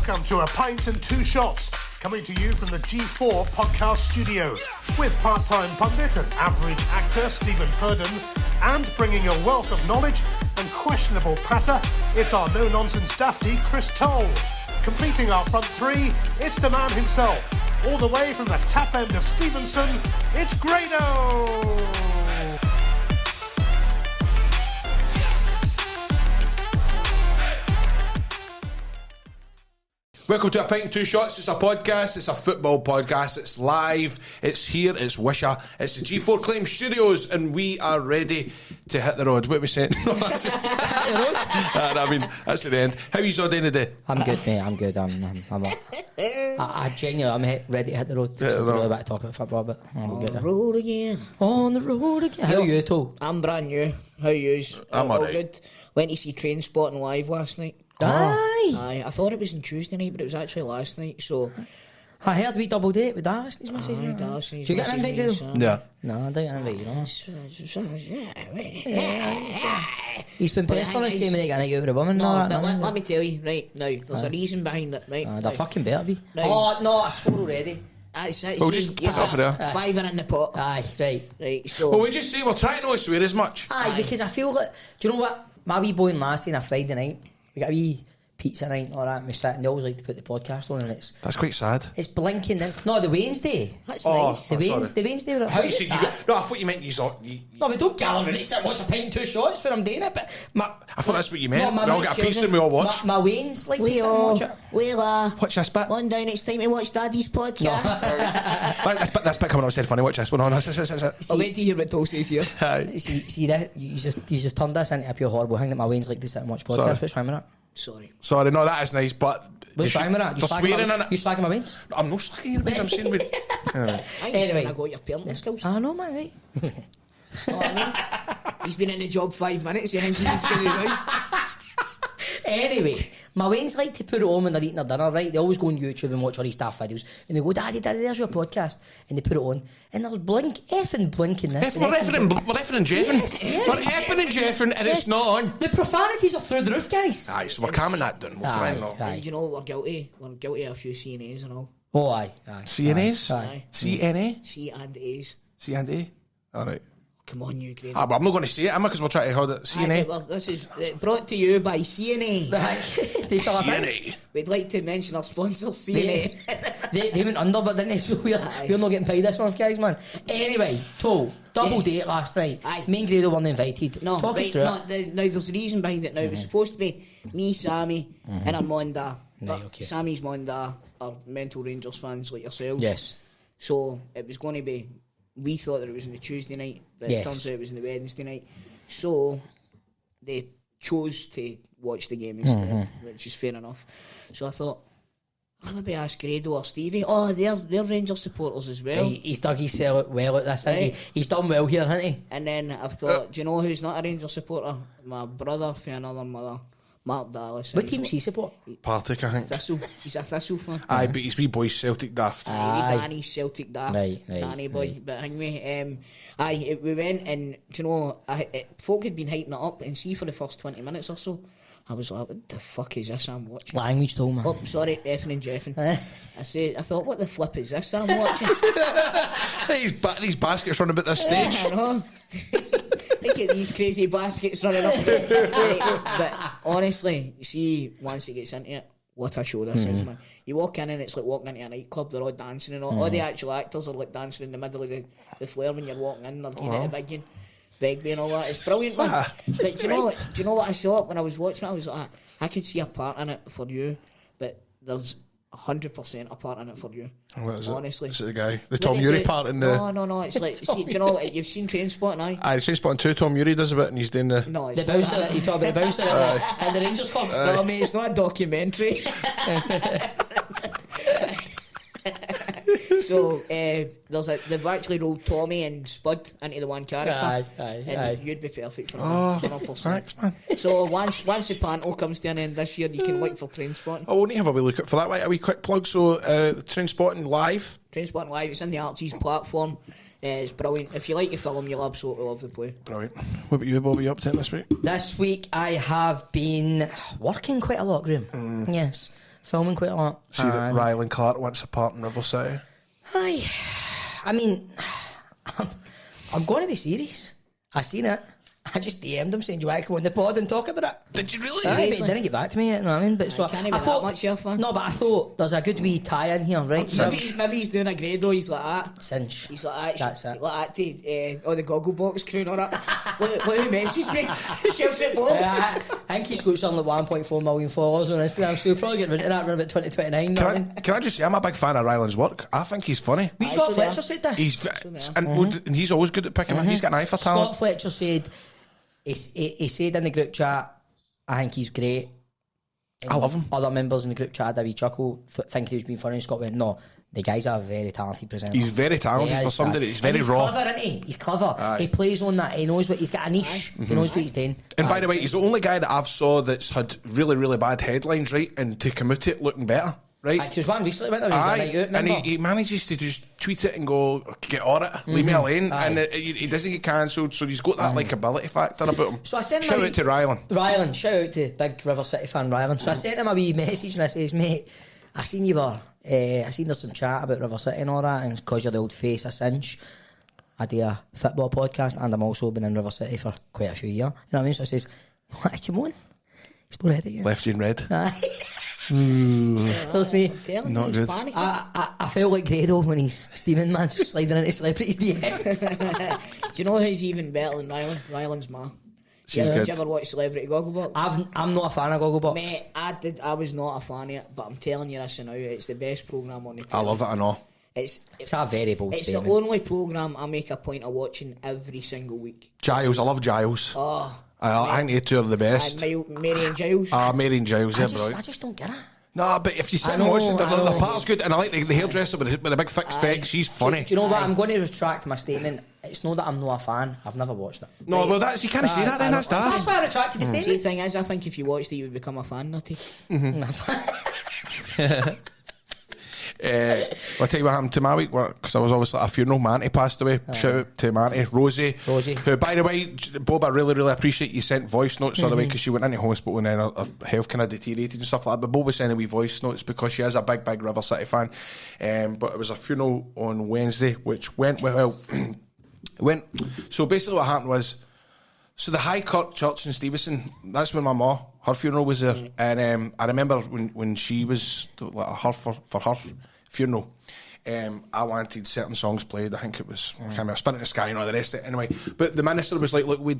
Welcome to A Pint and Two Shots, coming to you from the G4 podcast studio, with part-time pundit and average actor Stephen Purden, and bringing a wealth of knowledge and questionable patter, it's our no-nonsense dafty Chris Toal. Completing our front three, it's the man himself, all the way from the tap end of Stevenson, it's Grado! Welcome to A Pint and Two Shots. It's a podcast, it's a football podcast, it's live, it's here, it's Wisha, it's the G4 Claim Studios, and we are ready to hit the road. What are we saying? No, that's just hit the road. I mean, that's the end. How are you all doing today? I'm good, mate, I'm good. I genuinely, I'm ready to hit the road. It's a really bit to talk about football, but I'm good. On the road again. On the road again. How are you, Toal? I'm brand new. How are yous? I'm alright. Good. Went to see Trainspotting live last night. Aye. I thought it was on Tuesday night, but it was actually last night, so... I heard we double date with Darcy's message. Darcy's Did you get an invite, Grado? Yeah. No, I didn't invite you, no. He's been pestering us saying we get a night out with a woman. No, but let me tell you, right, now, there's a reason behind it, right? There fucking better be. Right. Oh, no, I swore already. We'll just pick off there. Fiver in the pot. Aye, right. Right, so... Well, we just say we're trying not to swear as much. Aye, because I feel like... Do you know what? My wee boy and lassie on a Friday night, we got a wee pizza night and all that, and we sit and they always like to put the podcast on, and That's quite sad. it's blinking. No, the Wednesday. That's Oh, nice. The Wednesday. How I is it sad? No, I thought you meant you. No, we don't gather and sit and watch A Pint and Two Shots when I'm doing it, but I thought that's what you meant. No, we all get a piece and we all watch. My Wayne's like to sit and watch it. Watch this bit. One down, it's time to watch Daddy's podcast. This bit coming up said funny. Watch this one on. I'll wait to hear what Toal says here. See that? You just turned this into a pure horrible thing that my Wayne's like to sit and watch podcasts. What's wrong with that? Sorry, no, that is nice, but... What's wrong with that? They're swearing in it. You slagging my Wayne's? I'm not slagging your Wayne's, I'm saying... Anyway. I got your parenting skills. I know, man, right? I mean, he's been in the job 5 minutes, you think he's as good as us? Anyway, my Wayne's like to put it on when they're eating their dinner, right? They always go on YouTube and watch all these staff videos, and they go, Daddy, there's your podcast, and they put it on, and they're effing blinking this. We're effing and jeffing. Yes. We're effing and jeffing, and it's not on. The profanities are through the roof, guys. Aye, so we're calming that down. We'll try and not. And you know we're guilty. We're guilty of a few CNAs and all. Oh, aye. CNAs? Aye. CNA? C and A's. C and A? Alright. Come on, you great. But I'm not going to say it, am I? Because we're trying to hold it. CNA? Well, this is brought to you by CNA. CNA. We'd like to mention our sponsors, CNA. They went under, but didn't they? So we're not getting paid this month, guys, man. Anyway, Toal, double date last night. Aye. Me and Grado weren't invited. No, Talk us right, through no, it. now there's a reason behind it now. It was supposed to be me, Sammy, and Armanda. Right, okay. Sammy's Monda are mental Rangers fans like yourselves. Yes. So it was going to be... We thought that it was on the Tuesday night, but it turns out it was on the Wednesday night. So they chose to watch the game instead, which is fair enough. So I thought, I'll maybe ask Grado or Stevie. Oh, they're Rangers supporters as well. He's dug himself well at this, hasn't he? He's done well here, hasn't he? And then I've thought, do you know who's not a Rangers supporter? My brother for another mother, Mark Dallas. What team does he support? Partick, I think. Thistle. He's a Thistle fan. Aye, but he's wee boy's Celtic daft. Aye, Danny's Celtic daft. Right, Danny boy. right. But anyway, we went and, do you know, folk had been hyping it up, and see for the first 20 minutes or so, I was like, what the fuck is this I'm watching? Language, Toal, man. Oh, sorry, effing and jeffing. I thought, what the flip is this I'm watching? These baskets running about this stage. I know. Look at these crazy baskets running up there. Right, but honestly, you see, once it gets into it, what a show this is, man. You walk in and it's like walking into a nightclub, they're all dancing and all. All the actual actors are like dancing in the middle of the flare when you're walking in, they're getting it big Begbie and all that. It's brilliant, man. But do you know what I saw when I was watching it? I was like, I could see a part in it for you, but there's 100% a part in it for you. What is honestly. Is it the guy? The Tom Urie part in the... No, it's like, see, do you know what, you've seen Trainspotting, aye? Aye, Trainspotting 2, Tom Urie does a bit and he's doing the... No, it's The not bouncer, you talk about the bouncer and the Rangers Club. No, mate, it's not a documentary. So they've actually rolled Tommy and Spud into the one character. Aye. You'd be perfect for that. Oh, 100%. thanks, man. So once the panel comes to an end this year, you can look for Trainspotting. I won't have a wee look at for that. Right, a wee quick plug. So, Trainspotting live. Trainspotting live. It's in the Archie's platform. It's brilliant. If you like the film, you'll absolutely love the play. Brilliant. What about you, Bobby? You up to it this week? This week I have been working quite a lot, Graham. Yes. filming quite a lot. See that Ryland Clark wants a part in River City. Aye. I mean, I'm going to be serious. I seen it. I just DM'd him saying, do you want to come on the pod and talk about it? Did you really? Aye, but he didn't get back to me yet, you know what I mean? But so Can't be I that thought, much, your fan. no, but I thought there's a good wee tie in here, right? Maybe he's doing a Grado, he's like that. Cinch. He's like that. That's it. Like that to all the goggle box crew and all that. Look who messaged me. Shouts at Bob. I think he's got something like 1.4 million followers on Instagram, so he'll probably get rid of that around about 2029. Can I just say, I'm a big fan of Ryland's work. I think he's funny. We Scott Fletcher said this. And he's always good at picking up. He's got an eye for talent. Scott Fletcher said, he said in the group chat, I think he's great. I love him. Other members in the group chat had a wee chuckle, think he was being funny, and Scott went, no, the guy's a very talented presenter. He's very talented for somebody. He's very raw. Clever, isn't he? He's clever. Aye. He plays on that. He knows what he's got a niche. He knows what he's doing. And by the way, he's the only guy that I've saw that's had really, really bad headlines, right, and to come out it looking better, right? There's one recently, wasn't there? He was a night out, and remember? he manages to just tweet it and go, get on it, leave me alone, and he doesn't get cancelled, so he's got that likability factor about him. So I sent him Shout out to Ryland. Shout out to big River City fan Ryland. So I sent him a wee message and I says, mate, I seen you were, I seen there's some chat about River City and all that, and because you're the old face of Cinch, I do a football podcast, and I'm also been in River City for quite a few years. You know what I mean? So I says, what, come on, he's not ready yet. Left you in red. Listen, Not good. I felt like Grado when he's Stephen man just sliding into celebrities DMs. Do you know who's even better than Ryland? Ryland's ma. She's Did good. you ever watch Celebrity Gogglebox? I'm not a fan of Gogglebox. Mate, I was not a fan of it, but I'm telling you this now, it's the best programme on the I love it, I know. It's a very bold It's statement. the only programme I make a point of watching every single week. Giles, I love Giles. Oh, I think you two are the best. Mary and Giles. Mary and Giles, they're brilliant. I just don't get it. No, but if you sit and I know, watch it, I know. the part's good, and I like the hairdresser with the big thick specs. She's funny. Do you know what? I'm going to retract my statement. It's not that I'm not a fan. I've never watched it. No, well, that's you can't say that then. That's That's daft. why I retracted the See, the statement. thing is, I think if you watched it, you would become a fan, Nutty. I'll tell you what happened to my week, because I was obviously at a funeral. Manty passed away. Shout out to Manty. Rosie, who, by the way, Bob, I really, really appreciate you sent voice notes all the way, because she went into hospital and then her health kind of deteriorated and stuff like that. But Bob was sending me voice notes because she is a big, big River City fan. But it was a funeral on Wednesday, which went well. So basically what happened was, so the High Court Church in Stevenston, that's when my ma, her funeral was there. And I remember when she was, like, for her funeral, I wanted certain songs played. I think it was Spin in the Sky and all the rest of it anyway. But the minister was like, look, we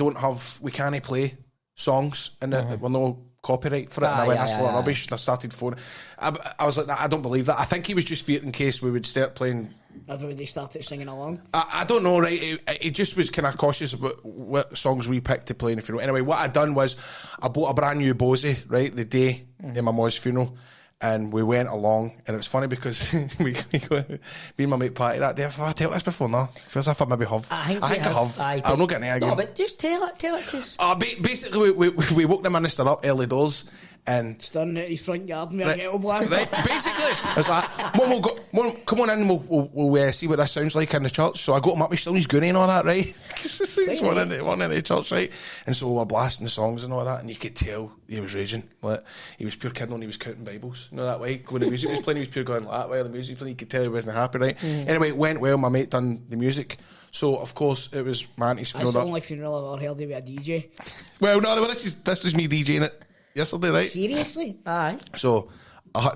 can't play songs and we're no copyright for it. And I went, that's a lot of rubbish. And I started phoning. I was like, nah, I don't believe that. I think he was just fearing in case we would start playing. Everybody started singing along. I don't know, right? It just was kind of cautious about what songs we picked to play in the funeral. Anyway, what I done was I bought a brand new Bose, right, the day in my mom's funeral, and we went along, and it was funny because me and my mate Patty that day. Have I told this before? No, feels as if I maybe have. I think I have. I'm not getting it again. No, but just tell it, because... Basically, we woke the minister up early doors. And standing out his front yard with a ghetto blaster. Right, basically, I was like, Mum, come on in, we'll see what this sounds like in the church. So I got him up, he's still his goonie and all that, right? He's one in the church, right? And so we were blasting the songs and all that, and you could tell he was raging. Like, he was pure kidding on, he was counting Bibles, you know, that way. When the music was playing, he was pure going like that while the music was playing, you could tell he wasn't happy, right? Anyway, it went well, my mate done the music. So, of course, it was Manty's funeral. That's the only funeral I've ever heard of with a DJ. Well, no, this is me DJing it yesterday, right? Seriously? Aye. So,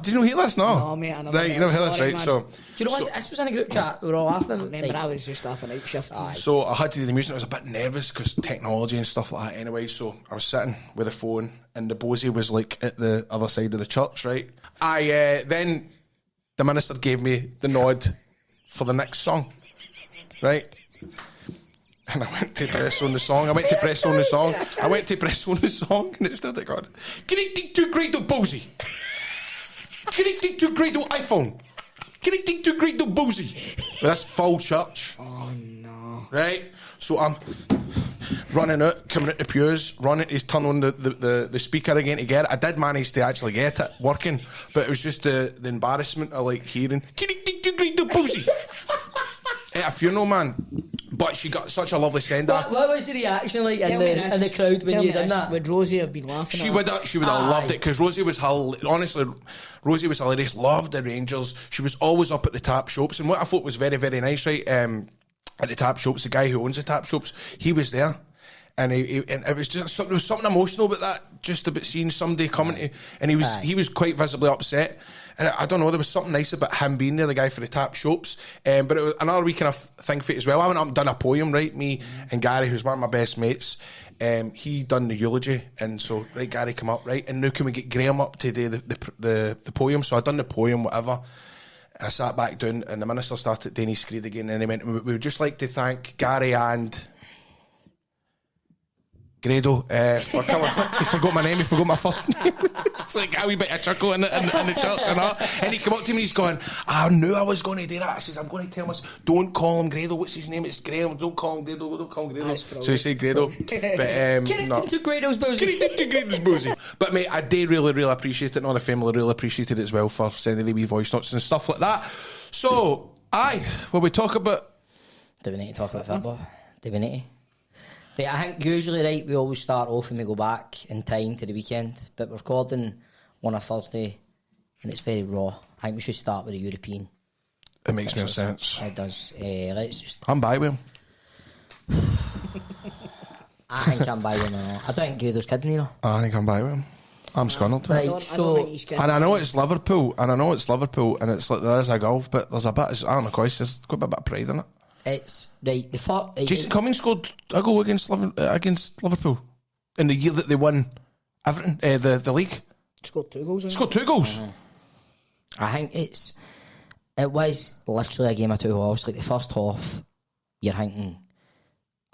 did you not hear this? No, mate, I never right, you never heard this, right? Man. So, Do you know what? This was in a group chat. We were all laughing. I remember I was just off a night shift. So I had to do the music. I was a bit nervous because technology and stuff like that. Anyway, so I was sitting with a phone, and the Bose was like at the other side of the church, right? Then the minister gave me the nod for the next song, right? And I went to press on the song. And it started going, connecting to Grado Bose. Connecting to Grado iPhone. Connecting to Grado Bose. Well, that's full church. Oh, no. Right? So I'm running out, coming out the pews, running to turn on the speaker again to get it. I did manage to actually get it working, but it was just the embarrassment of like hearing, connecting to Grado Bose. At a funeral, man. But she got such a lovely send-off. What was the reaction like in the crowd when you done that? Would Rosie have been laughing? She would have loved it, because Rosie was Rosie was hilarious. Loved the Rangers. She was always up at the tap shops, and what I thought was very, very nice, right? At the tap shops, the guy who owns the tap shops, he was there. And and it was just there was something emotional about that, just about seeing somebody coming to, and he was quite visibly upset. And I don't know, there was something nice about him being there, the guy for the tap shops. But it was another wee kind of thing for it as well. I went up and done a poem, right? Me and Gary, who's one of my best mates, he done the eulogy, and so right, Gary come up, right, and now can we get Graham up to do the poem? So I done the poem, whatever. And I sat back down, and the minister started doing his screed again, and he went, "We would just like to thank Gary and Grado for coming." He forgot my name, he forgot my first name. It's like a wee bit of chuckle in the church and that. And he came up to me, he's going, "I knew I was going to do that." I says, "I'm going to tell him, don't call him Grado, what's his name? It's Graham, don't call him Grado, don't call him Grado." So he said Grado. But Get it into Grado's boozy. But mate, I did really, really appreciate it, and all the family really appreciated it as well for sending the wee voice notes and stuff like that. So, will we talk about... Do we need to talk about football? Do we need to? Right, I think usually, right, we always start off and we go back in time to the weekend, but we're recording on a Thursday and it's very raw. I think we should start with the European. It makes no sense. It does. Let's just... I'm by with him. I think I'm by with him. I don't think Grado's kidding, you know. I think I'm by with him. I'm scunnered. Right, I don't think he's kidding. And I know it's Liverpool, and it's like there is a golf, but there's a bit, I don't know, there's quite a bit of pride in it. It's right. Jason Cummings scored a goal against Liverpool in the year that they won everything, the league. Scored 2 goals. Scored 2 goals. I think it was literally a game of 2 halves. Like the first half, you're thinking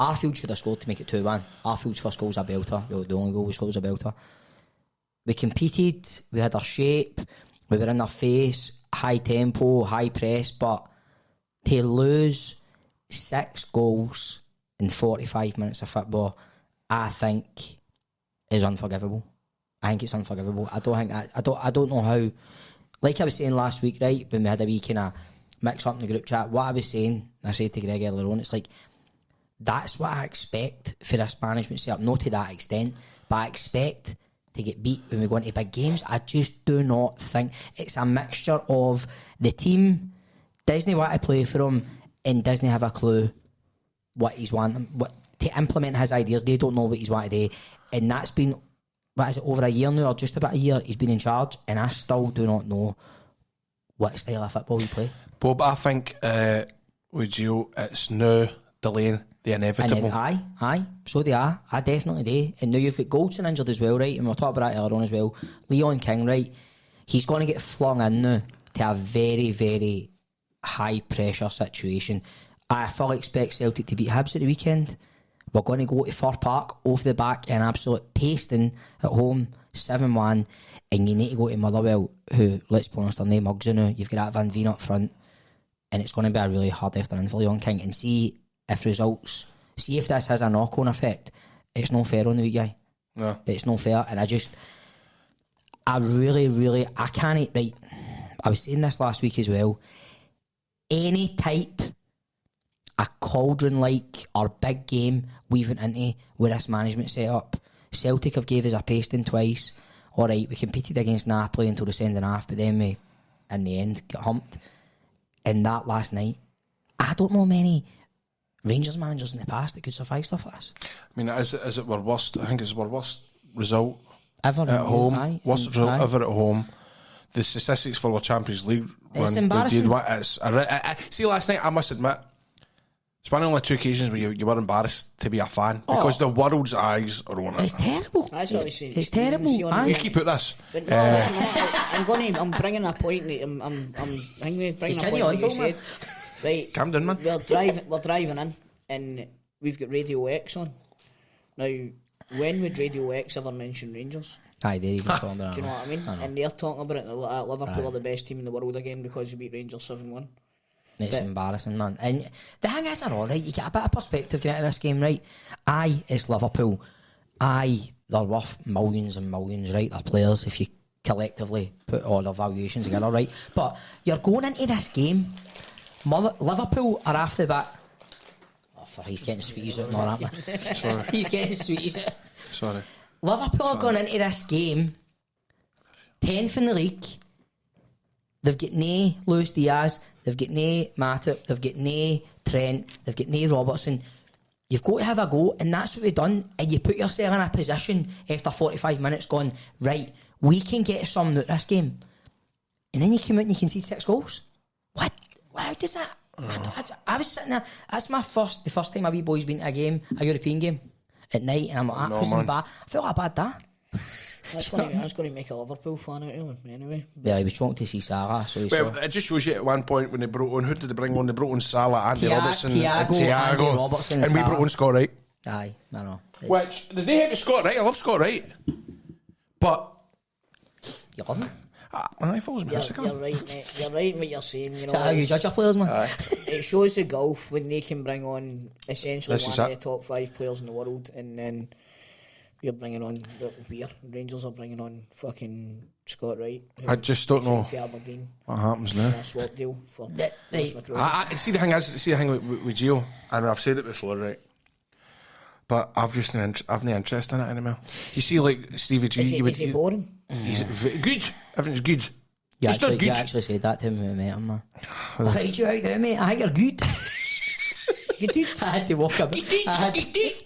Arfield should have scored to make it 2-1. Arfield's first goal was a belter. The only goal we scored was a belter. We competed. We had our shape. We were in our face. High tempo, high press, but to lose 6 goals in 45 minutes of football, I think is unforgivable. I think it's unforgivable. I don't know how. Like I was saying last week, right, when we had a wee kind of mix up in the group chat, what I was saying, I said to Greg earlier on, it's like, that's what I expect for this management setup. Not to that extent, but I expect to get beat when we go into big games. I just do not think it's a mixture of the team doesn't want to play for him and doesn't have a clue what he's wanting, to implement his ideas. They don't know what he's wanting to do, and that's been, what is it, over a year now, or just about a year he's been in charge, and I still do not know what style of football we play. Bob, I think with Gio, it's now delaying the inevitable. Aye, so do I. I definitely do. And now you've got Goldson injured as well, right? And we'll talk about that earlier on as well. Leon King, right? He's going to get flung in now to a very, very high pressure situation. I fully expect Celtic to beat Hibs at the weekend. We're going to go to Fir Park off the back in absolute pasting at home, 7-1, and you need to go to Motherwell, who, let's be honest, are no mugs now. You've got Van Veen up front, and it's going to be a really hard afternoon for Leon King. And see if this has a knock-on effect. It's no fair on the wee guy. No. It's no fair, and I can't, right, I was saying this last week as well, any type a cauldron-like or big game we went into with this management set up. Celtic have gave us a pasting twice. Alright, we competed against Napoli until the second half, but then we, in the end, got humped. And that last night, I don't know many Rangers managers in the past that could survive stuff like this. I mean, is it our worst? I think it's our worst result ever at home. Aye, worst result ever at home. The statistics for our Champions League run. It's embarrassing. See, last night, I must admit, it's one of the only 2 occasions where you were embarrassed to be a fan because the world's eyes are on it. It's terrible. That's what we say. It's terrible. You keep at this. But no, I'm bringing a point. I'm bringing a point that you said. Right, calm down, man. We're driving in, and we've got Radio X on. Now, when would Radio X ever mention Rangers? Aye, they're even talking about it. Do you know what I mean? And they're talking about it. Liverpool are the best team in the world again because we beat Rangers 7-1. It's embarrassing, man. And the thing is, they're alright. You get a bit of perspective getting into this game, right? Aye, it's Liverpool. Aye, they're worth millions and millions, right? They're players if you collectively put all their valuations together, right? But you're going into this game, Liverpool are off the bat. Oh, he's getting sweeties out and all that, man. Sorry. He's getting sweeties out. Sorry. Liverpool are going into this game 10th in the league. They've got no Luis Diaz, they've got no Matip, they've got no Trent, they've got no Robertson. You've got to have a go, and that's what we've done. And you put yourself in a position after 45 minutes going, right, we can get something out of this game. And then you come out and you concede 6 goals. What? How does that? I was sitting there, that's the first time my wee boy's been to a game, a European game, at night, and I'm like, that wasn't bad. I felt like a bad dad. I was going to make a Liverpool fan out of him, anyway. Yeah, he was trying to see Salah, so It just shows you at one point when they brought on, who did they bring on? They brought on Salah, Andy Robertson, and Andy Robertson, and we brought on Scott Wright. Aye, I know. Which, did they hate Scott Wright? I love Scott Wright. But... You love him? I follows me on Instagram. You're right, mate. You're right in what you're saying. You Is know, that how you judge your players, man? it shows the golf when they can bring on essentially This one is of the top 5 players in the world, and then we're bringing on Rangers are bringing on fucking Scott Wright. I just don't know Aberdeen, what happens now. a swap deal for I see the thing with Gio, and I've said it before, right? But I've no interest in it anymore. You see, like Stevie G, is he boring? He's good. Everything's good. You He's not good. actually said that to him when we met him, man. Alright, you out there, mate? I think you're good. I had to walk away. I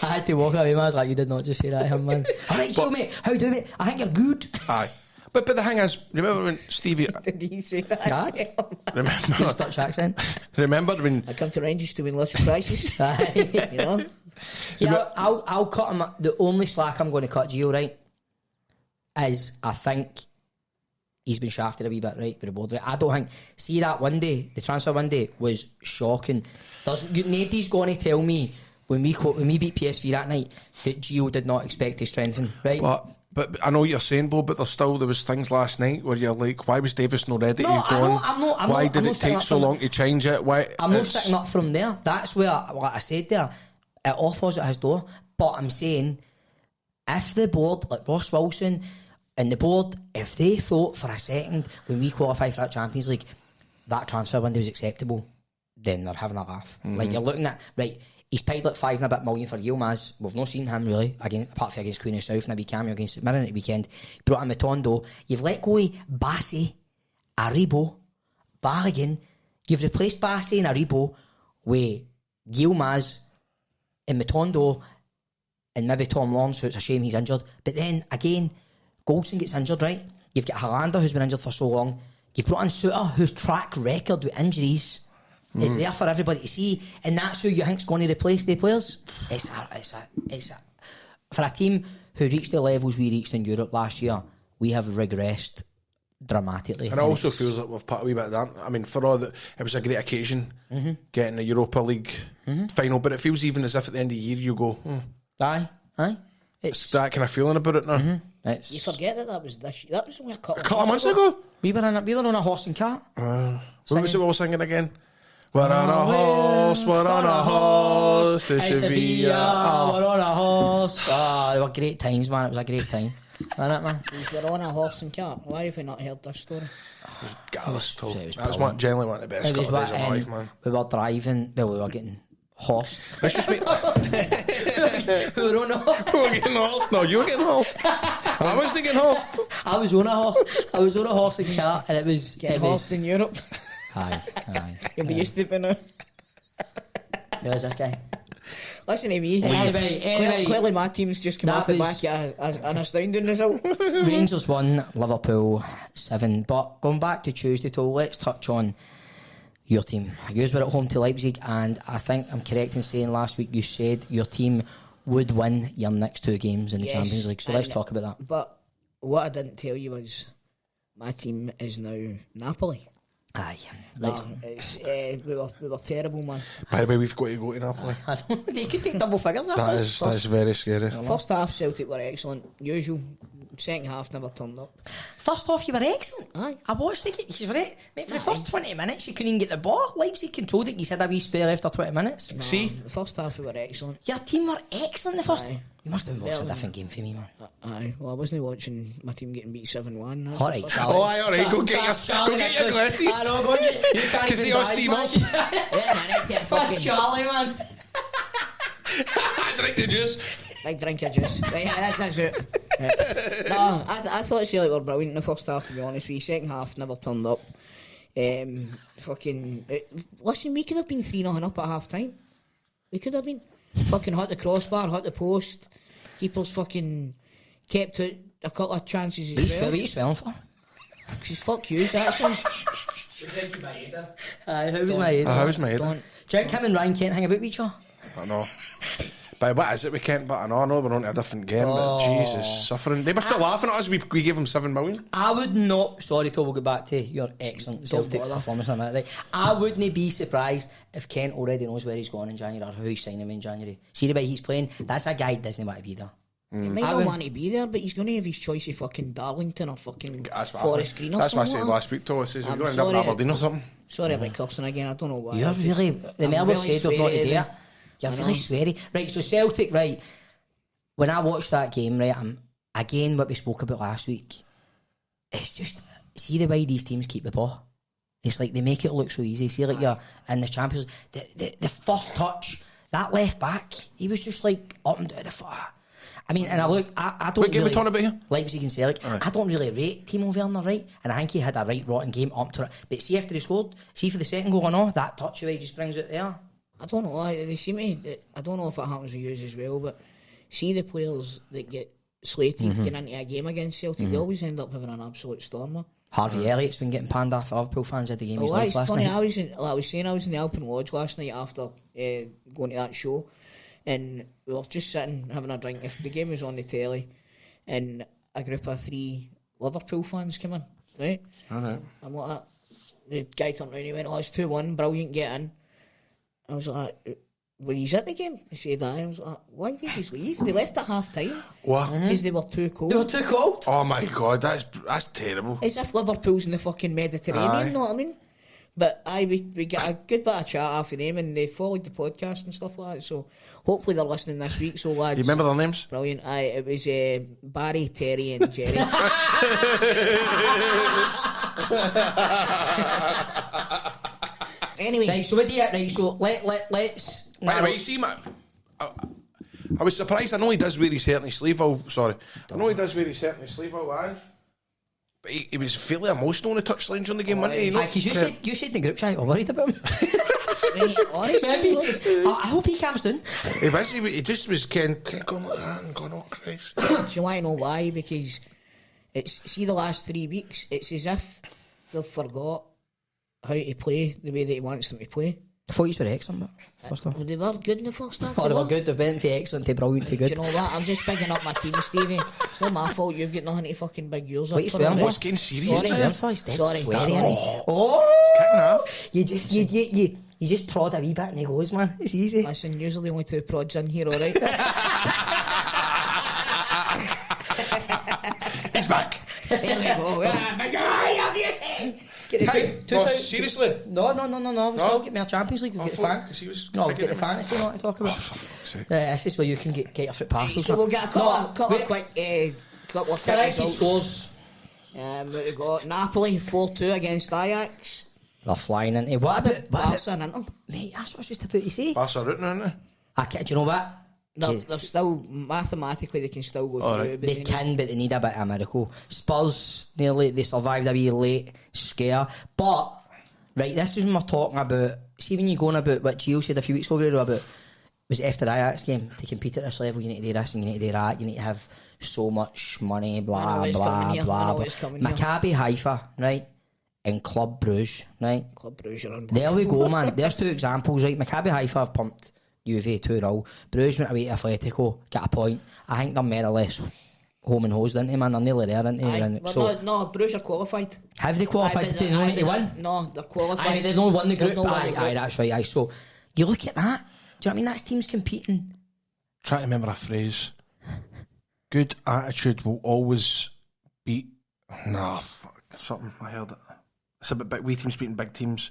had to walk away, man. I was like, you did not just say that to him, man. Alright, Joe, mate. How do you, mate? I think you're good. Aye. But the thing is, remember when Stevie... Did he say that? Yeah. Remember... His Dutch accent. Remember when... I come to Rangers to win lots of prizes. You know? Yeah, I'll cut him. The only slack I'm going to cut Gio, right, is I think he's been shafted a wee bit, right, with the board. Right? I don't think... See that one day, the transfer one day, was shocking. Nobody's going to tell me when we beat PSV that night that Gio did not expect to strengthen, right? But I know what you're saying, Bo, but there was things last night where you're like, why was Davis not ready to go on? Why did it take so long to change it? I'm not sticking up from there. That's where, like I said there, it offers at his door. But I'm saying, if the board, like Ross Wilson and the board, if they thought for a second when we qualify for that Champions League, that transfer window was acceptable, then they're having a laugh. Like, you're looking at, right, he's paid like $5 and a bit million for Yilmaz. We've not seen him really, apart from against Queen of South and a wee cameo against St Mirren at the weekend. You brought in Matondo. You've let go of Bassey, Aribo, Balogun. You've replaced Bassey and Aribo with Yilmaz and Matondo and maybe Tom Lawrence, so it's a shame he's injured. But then again, Goldson gets injured, right? You've got Hollander, who's been injured for so long. You've brought in Suter, whose track record with injuries is there for everybody to see, and that's who you think's going to replace the players. It's a for a team who reached the levels we reached in Europe last year, we have regressed dramatically. And it also feels like we've put a wee bit of that. I mean, for all that, it was a great occasion getting the Europa League final, but it feels even as if at the end of the year you go, Aye. It's that kind of feeling about it now. You forget that was this. That was only a couple of months ago. We were on a horse and cart. What was it we were singing again? We're on a horse to Sevilla. We're on a horse. They were great times, man. It was a great time. Wasn't it, man? We're on a horse and cart. Why have we not heard this story? That was generally one of the best couple of days of my life, man. We were driving, we were getting horsed. Let's just make... We were on a horse. We were getting horsed. No, you were getting horsed. I was getting horsed. I was on a horse. I was on a horse and cart, and it was... Getting horsed in Europe. Aye. You'll be used to it by now. Who's this guy? Listen to me. Anyway. Clearly my team's just come off the back of an astounding result. Rangers 1, Liverpool 7. But going back to Tuesday, Toal, let's touch on your team. You were at home to Leipzig, and I think I'm correct in saying last week you said your team would win your next 2 games in the Champions League. So let's talk about that. But what I didn't tell you was my team is now Napoli. Aye. We were terrible, man. By the way, we've got to go to Napoli. I don't think they could take double figures. That is very scary. First half, Celtic were excellent. Usual. Second half, never turned up. First half, you were excellent. Aye. I watched the game. Mate, for the first 20 minutes, you couldn't even get the ball. Leipzig controlled it. You had a wee spare after 20 minutes. No, See? The first half, we were excellent. Your team were excellent the first. Aye. You must have been watching a different game for me, man. Aye. Well, I wasn't watching my team getting beat 7-1. Alright, Charlie. Alright. Go get your glasses. I know, go get. Can see our steam up. Fuck Charlie, man. Drink the juice. Big drink of juice. Right, that's it. Right. No, I thought Celtic were brilliant in the first half, to be honest with you. Second half never turned up. Listen, we could have been 3-0 up at half time. We could have been. Fucking hit the crossbar, hit the post. Keepers fucking kept it a couple of chances as well. What are you smelling for? Because fuck you, actually. Aye, how was my head? How was my head? Do you think him and Ryan can't hang about with each other? I know. But what is it we can't? But I know we're on to a different game. But Jesus, suffering. They must be laughing at us. We gave them 7 million. I would not. Sorry, Toal, we'll get back to your excellent Celtic performance on that. Right? I wouldn't be surprised if Kent already knows where he's going in January or who he's signing in January. See the way he's playing? That's a guy that doesn't want to be there. He might not want to be there, but he's going to have his choice of fucking Darlington or fucking Forest Green or something. That's what I said last week, Toal. I says, we're going to end up in Aberdeen or something. Sorry about cursing again, I don't know why. You're really... The Melbourne said we've not to do it. You're really sweary. Right, so Celtic, right, when I watched that game, right, again, what we spoke about last week, it's just, see the way these teams keep the ball. It's like they make it look so easy. See, like you're in the Champions, the first touch, that left back, he was just like up and down the foot. I mean, and I don't what game really, we talking about here? Leipzig and Celtic. I don't really rate Timo Werner, right? And I think he had a right rotten game up to it. But see after he scored, see for the second goal or not, that touch away just brings it there. I don't know. They seem to. I don't know if it happens with you as well, but see the players that get slated getting into a game against Celtic, they always end up having an absolute stormer. Harvey Elliott's been getting panned off Liverpool fans at the game. It's funny. I was in the Alpine Lodge last night after going to that show, and we were just sitting having a drink. If the game was on the telly, and a group of 3 Liverpool fans came in, right? Alright. I'm like, the guy turned around and he went, "Oh, it's 2-1, brilliant, get in." I was like, were you at the game? He said, I was like, why did you leave? They left at half time. What? Because they were too cold. They were too cold? Oh my God, that's terrible. As if Liverpool's in the fucking Mediterranean, you know what I mean? But we got a good bit of chat after them, and they followed the podcast and stuff like that, so hopefully they're listening this week, so lads. You remember their names? Brilliant. It was Barry, Terry and Jerry. Anyway. Right, so what do you... Right, so let's... By the way, you see, man, I was surprised. I know he does wear his shirt and his sleeve out. Sorry. I know he does wear his shirt and his sleeve out, aye. But he was fairly emotional on the touchline during the game, wasn't he? Because you said in the group chat you were worried about him. Honestly, I hope he calms down. He just was going like that and going, oh Christ. Do you want to know why? Because see the last 3 weeks, it's as if they've forgot how to play the way that he wants them to play. I thought you were excellent, but first half. They were good in the first half. Oh, they were good. They've been from excellent to brilliant to good. Do you know what? I'm just bigging up my team, Stevie. It's not my fault. You've got nothing to fucking big yours up. What are you swearing for? What's getting serious Sorry, now? Sorry. It's kicking off. You just prod a wee bit and he goes, man. It's easy. Listen, usually only 2 prods in here, alright? He's back. There we go. Big guy, have you take? Hey, no, seriously? No. We'll still get more Champions League. We'll get the we'll get the fantasy not to talk about. This is where you can get your foot parcels. So we'll get a couple of quick selected scores. We've got Napoli 4-2 against Ajax. They're flying into what about Barca and Inter? Mate, that's what I was just about to say. Barca rooting, aren't they? Do you know what? They're still, mathematically, they can still go through. Right. But They can, but they need a bit of a miracle. Spurs, they survived a wee late scare. But, right, this is what we're talking about. See, when you're going about what Gio said a few weeks ago, Grado, about was after the Ajax game, to compete at this level, you need to do this and you need to do that, you need to have so much money, blah, blah, blah. Maccabi Haifa, right, and Club Brugge, right? Club Brugge are there we go, man. There's 2 examples, right? Maccabi Haifa have pumped Juve 2-0. Bruges went away to Atletico, got a point. I think they're more or less home and hosed, didn't they, man? They're nearly there, didn't they? Well, no, Bruges are qualified. Have they qualified? Did they not need to win? No, they're qualified. I mean, they've not won the group. Aye, that's right. Aye. So, you look at that. Do you know what I mean? That's teams competing. Try to remember a phrase. Good attitude will always beat... Nah, fuck. Something, I heard it. It's about big wee teams beating big teams.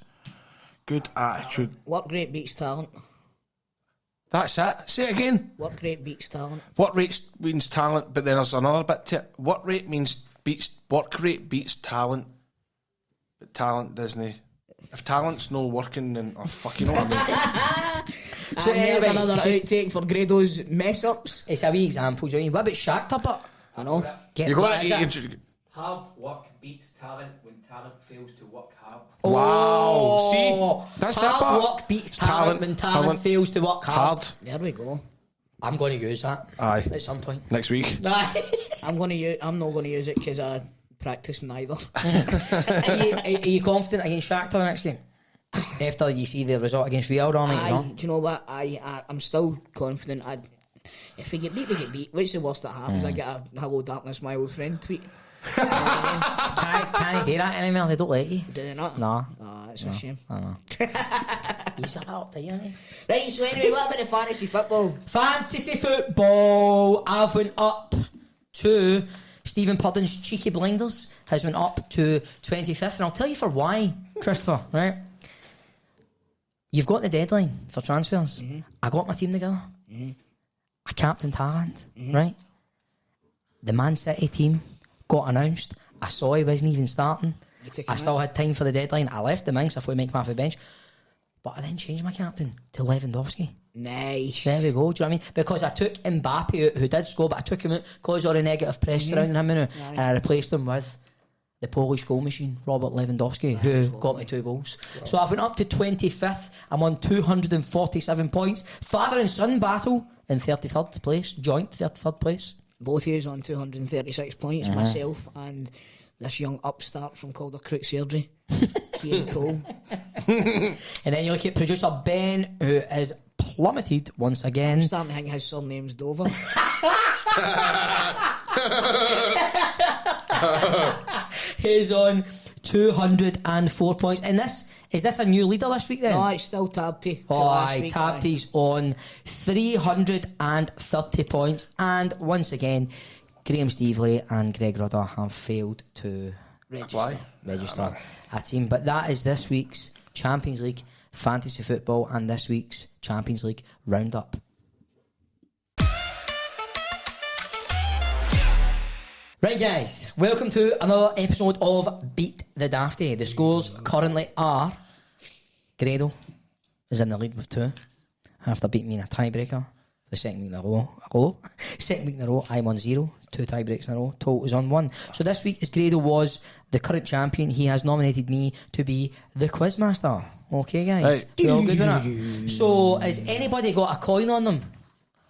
Good attitude. Work rate beats talent. That's it. Say it again. Work rate beats talent. Work rate means talent, but then there's another bit to it. Work rate beats talent, but talent doesn't. If talent's no working, then fuck, you know what I mean. So There's anyway, another outtake for Grado's mess ups. it's a wee example, do you know? What about Shakhtar, but I know. You're going to... Hard work beats talent when talent fails to work hard. Wow. See? That's that hard part. work beats talent when talent fails to work hard. There we go. I'm going to use that. Aye. At some point. Next week. Aye. I'm not going to use it because I practice neither. Are you confident against Shakhtar next game? After you see the result against Real, Do you know what? I'm still confident. If we get beat, we get beat. What's the worst that happens? I get a "Hello darkness, my old friend" tweet. Can't do that anymore. They don't let you. Do they not? No. Oh, it's a shame. I know. You set that up, do you? Right, so anyway, what about the fantasy football? Fantasy football. I've went up to Stephen Purden's cheeky blinders has went up to 25th, and I'll tell you for why, Christopher. Right? You've got the deadline for transfers. Mm-hmm. I got my team together. Mm-hmm. I captained Haaland. Mm-hmm. Right? The Man City team got announced. I saw he wasn't even starting. I still had time for the deadline. I left the Minx. I thought he'd make me off the bench. But I then changed my captain to Lewandowski. Nice. There we go. Do you know what I mean? Because I took Mbappe out, who did score, but I took him out because of the negative press surrounding him now. And I replaced him with the Polish goal machine, Robert Lewandowski, who got me 2 goals. Yeah. So I've went up to 25th. I'm on 247 points. Father and son battle in 33rd place, joint 33rd place. Both of you on 236 points, myself and this young upstart from Calder-Crook Surgery, Toal. And then you look at producer Ben, who is plummeted once again. I'm starting to think his surname's Dover. He's on 204 points. And is this a new leader this week then? No, it's still Tabty. Oh, aye, Tabty's on 330 points. And once again, Graham Steveley and Greg Rudder have failed to register a team. But that is this week's Champions League Fantasy Football and this week's Champions League Roundup. Right, guys, welcome to another episode of Beat the Dafty. The scores currently are Grado is in the lead with 2 after beating me in a tiebreaker. The second week in a row. Second week in a row, I'm on 0. 2 tie breaks in a row. Toal is on 1. So this week, as Grado was the current champion, he has nominated me to be the Quizmaster. Okay, guys? Right. We all good with that? So, has anybody got a coin on them?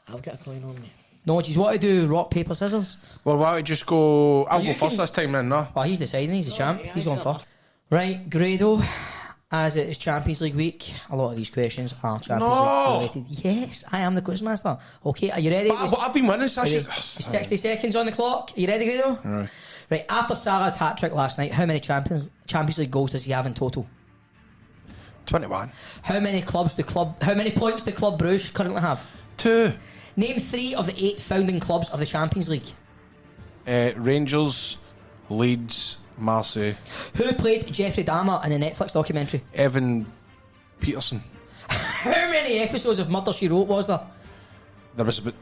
I've got a coin on me. No, do you want to do rock, paper, scissors? Well, why don't we just go... I'll go first this time then, no? Well, he's deciding. He's the champ. He's going first. Right, Grado, as it is Champions League week, a lot of these questions are Champions League related. Yes, I am the Quizmaster. Okay, are you ready? But I've been winning, so 60 seconds on the clock. Are you ready, Grado? Right, after Salah's hat-trick last night, how many Champions League goals does he have in total? 21. How many points do Club Brugge currently have? 2. Name 3 of the 8 founding clubs of the Champions League. Rangers, Leeds, Marseille. Who played Jeffrey Dahmer in the Netflix documentary? Evan Peterson. How many episodes of Murder, She Wrote was there? There was about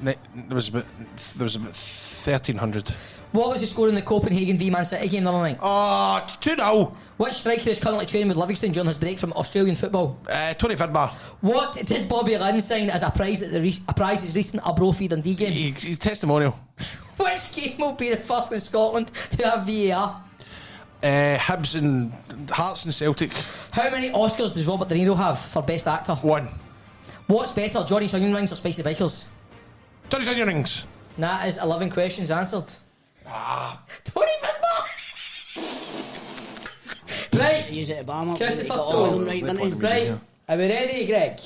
1,300. What was the score in the Copenhagen v Man City game the other night? 2-0. Which striker is currently training with Livingston during his break from Australian football? Tony Fidbar. What did Bobby Lynn sign as a prize at his recent Arbroath Dundee game? Testimonial. Which game will be the first in Scotland to have VAR? Hibs and Hearts and Celtic. How many Oscars does Robert De Niro have for Best Actor? 1. What's better, Johnny's Onion Rings or Spicy Bikers? Johnny's Onion Rings. That is 11 questions answered. Tony Fidbar. Right. Use it at Barmer. Christopher Toal. Right. Are we ready, Greg?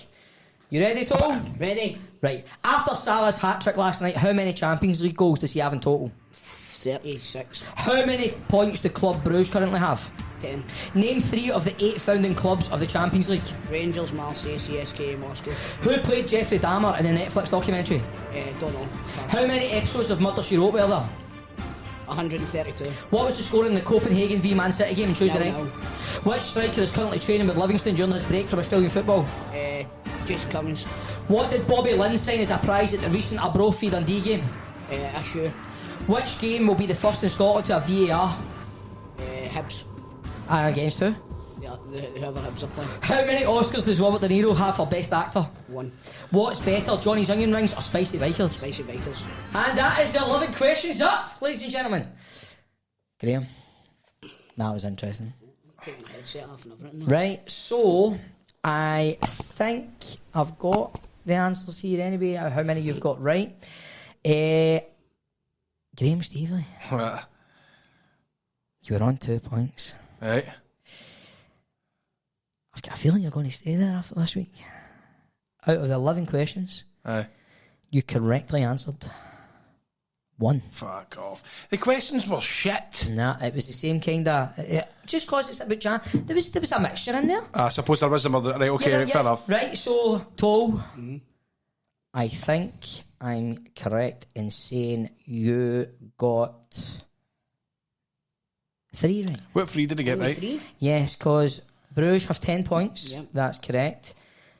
You ready, Toal? Ready. Right. After Salah's hat-trick last night, how many Champions League goals does he have in total? 36. How many points do Club Brugge currently have? 10. Name 3 of the 8 founding clubs of the Champions League. Rangers, Marseille, CSK, Moscow. Who played Jeffrey Dahmer in the Netflix documentary? Don't know. How many episodes of Murder, She Wrote were there? 132. What was the score in the Copenhagen v Man City game on Tuesday night? Which striker is currently training with Livingston during his break from Australian football? Jason Cummins. What did Bobby Lynn sign as a prize at the recent Arbroath Dundee game? A shoe. Which game will be the first in Scotland to have VAR? Hibs. Against who? Yeah, whoever Hibs are playing. How many Oscars does Robert De Niro have for Best Actor? 1. What's better, Johnny's Onion Rings or Spicy Bikers? Spicy Bikers. And that is the 11 questions up, ladies and gentlemen. Graham, that was interesting. Take my headset off and everything. Right, so I think I've got the answers here anyway, how many you've got right. Graham Stevely, you were on 2 points. Right. I've got a feeling you're going to stay there after this week. Out of the 11 questions, you correctly answered 1. Fuck off. The questions were shit. Nah, it was the same kind of... just because it's about Jan, there was a mixture in there. I suppose there was a murder. Right, okay, fair enough. Right, so, Toal, I think I'm correct in saying you got 3 right. What 3 did he get right? 3? Yes, because Bruges have 10 points. Yep. That's correct.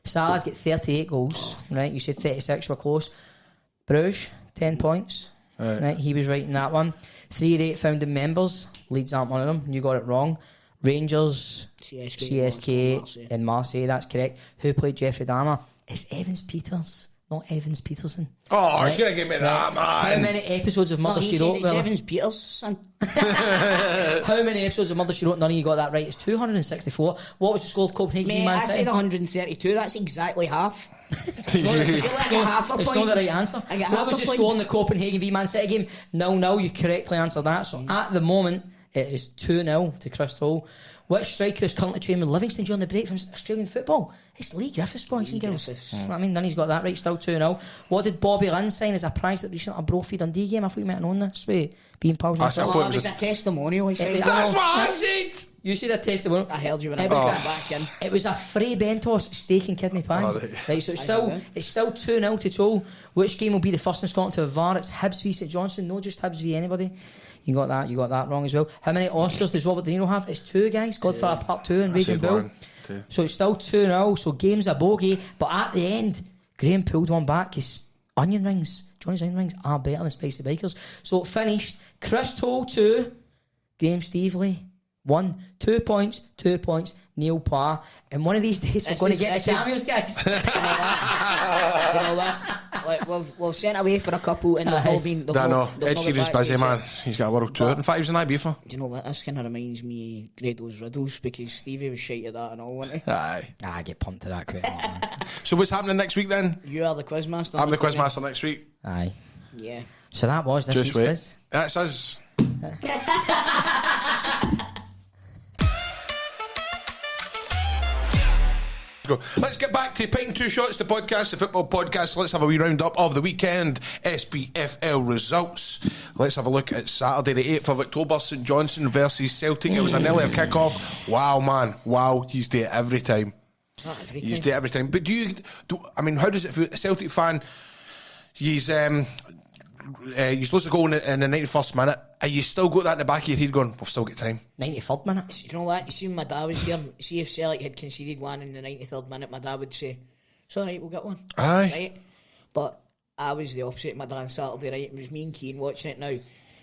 Salah's get 38 goals. Right, you said 36, we're close. Bruges, 10 points. Right, he was right in that one. 3 of 8 founding members. Leeds aren't one of them. You got it wrong. Rangers, CSK, and Marseille. That's correct. Who played Jeffrey Dahmer? It's Evans Peters, not Evans Peterson. Oh, you're going to give me that, man. How many episodes of Murder She Wrote? It's Evans Peters, son. How many episodes of Murder She Wrote? None of you got that right. It's 264. What was the score of Copenhagen Mate, Man I City? said 132. That's exactly half. It's not the right answer. What was the score in the Copenhagen v Man City game? 0-0. You correctly answered that. So at the moment, it is 2-0 to Chris Toal. Which striker is currently training with Livingston during the break from Australian football? It's Lee Griffiths, boys and girls. I mean, none of you's got that right. Still 2-0. What did Bobby Lynn sign as a prize at the recent Brophy Dundee game? I thought you might have known this. Being pals with It was a testimonial. That's what I said. You said a testimonial. I heard you when I got back in. It was a Frey Bentos steak and kidney pie. Right, so it's still 2-0 to Toal. Which game will be the first in Scotland to have VAR? It's Hibs v St Johnstone, not just Hibs v anybody. You got that wrong as well. How many Oscars does Robert De Niro have? It's 2, guys. Godfather Part 2 and Raging Bull. So it's still 2-0. So game's a bogey. But at the end, Graham pulled one back. His onion rings, Johnny's onion rings, are better than Spicy Bikers. So it finished. Chris Toal 2, Graham Stevely 1. 2 points, 2 points. Neil Parr. And one of these days we're going to get the cameos, guys. Do you know what? Like, we've sent away for a couple and they've all been... I know. Ed Sheeran's busy, man. He's got a world tour. In fact, he was in Ibiza. Do you know what? This kind of reminds me of Grado's riddles because Stevie was shite at that and all, wasn't he? Aye. I get pumped to that quite a lot, man. So what's happening next week then? You are the quizmaster. I'm the quizmaster next week. Aye. Yeah. So that was this Just week's wait. quiz. That's us. Go. Let's get back to Pint and 2 Shots, the podcast, the football podcast. Let's have a wee roundup of the weekend SPFL results. Let's have a look at Saturday, the 8th of October, St Johnstone versus Celtic. It was an earlier kick-off. Wow, man. Wow, he's do it every time. He's do it every time. But I mean, how does it feel? A Celtic fan, he's supposed to go in the 91st minute, and you still got that in the back of your head going, we've still got time. 93rd minute. You know what? You see, when my dad was here, see if Celtic had conceded one in the 93rd minute, my dad would say, it's alright, we'll get one. Aye. Right? But I was the opposite of my dad on Saturday, right? It was me and Keane watching it now.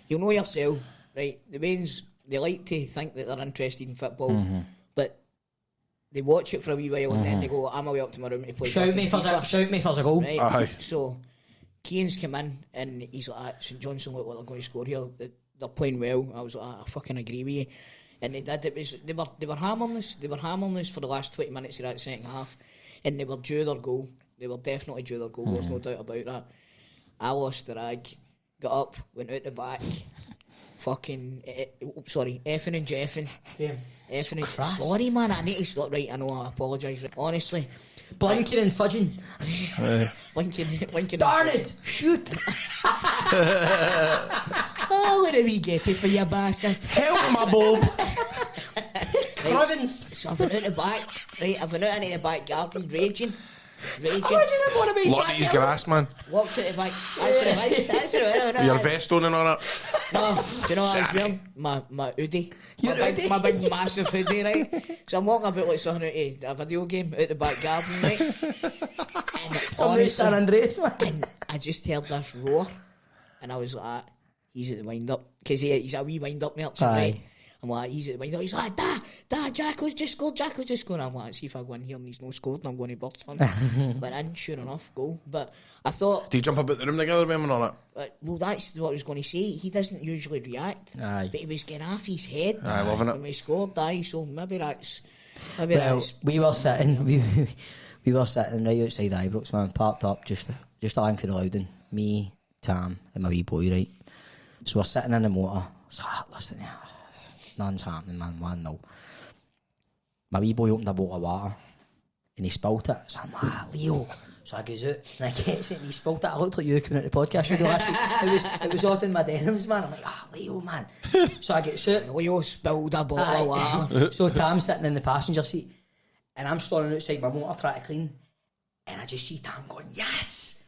You'll know yourself, right? The Bains, they like to think that they're interested in football, but they watch it for a wee while and then they go, I'm away up to my room to play Shout me for a goal. Right? Aye. So Keane's come in and he's like, St Johnstone look like they're going to score here. They're playing well. I was like, I fucking agree with you. And they did. They were hammering us for the last 20 minutes of that second half, and they were due their goal. They were definitely due their goal. There's no doubt about that. I lost the rag, got up, went out the back, fucking effing and jeffing. Yeah. Effing and sorry, man. I need to stop. Right, I know. I apologise. Right. Honestly. Blinking and fudging. Blinking. Darn it! Shoot! Oh, what a wee getty for you, bastard. Help my Bob. Cravens. So I've went out the back, right? I've went out into the back garden, raging. Imagine him want to be Lot of his grass, man. Walked out the back. That's the way. Your vest on and all that. No, do you know what I was wearing? My hoodie. My big massive hoodie, right? So I'm walking about like something out of a video game out the back garden, right? And Somebody San Andreas, man. And I just heard this roar, and I was like, he's at the wind up because he's a wee wind up merchant, right? I'm like, he's at the window, he's like, Dad, Jacko's just scored. I'm like, see if I go in here and he's no scored and I'm going to burst for him. But then, sure enough, goal. But I thought... Do you jump about the room together with him or not? Well, that's what I was going to say. He doesn't usually react. Aye. But he was getting off his head. Aye, loving it. When we scored, so maybe that's... We were sitting right outside Ibrox, man, parked up just along to the Loudon. Me, Tam and my wee boy, right? So we're sitting in the motor. So, listen here, nothing's happening, man, 1-0. My wee boy opened a bottle of water and he spilt it. So I'm like, Leo. So I goes out and I gets it and he spilt it. I looked like you coming out the podcast studio last week. It was all in my denims, man. I'm like, Leo, man. So I get out. Leo spilled a bottle of water. So Tam's sitting in the passenger seat and I'm standing outside my motor trying to clean and I just see Tam going, yes!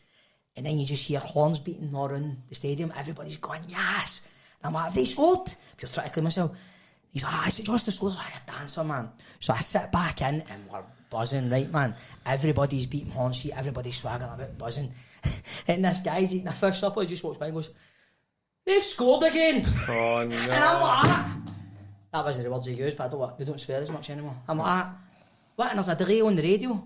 And then you just hear horns beating around the stadium. Everybody's going, yes! And I'm like, have they scored? Pure trying to clean myself. He's like, I said, Justin scored. I'm like, a dancer, man. So I sit back in and we're buzzing, right, man? Everybody's beating horn sheet, everybody's swaggering about buzzing. And this guy's eating a fish supper, he just walks by and goes, they've scored again! Oh, no. And I'm like, that wasn't the words he used, but we don't swear as much anymore. I'm like, what? And there's a delay on the radio.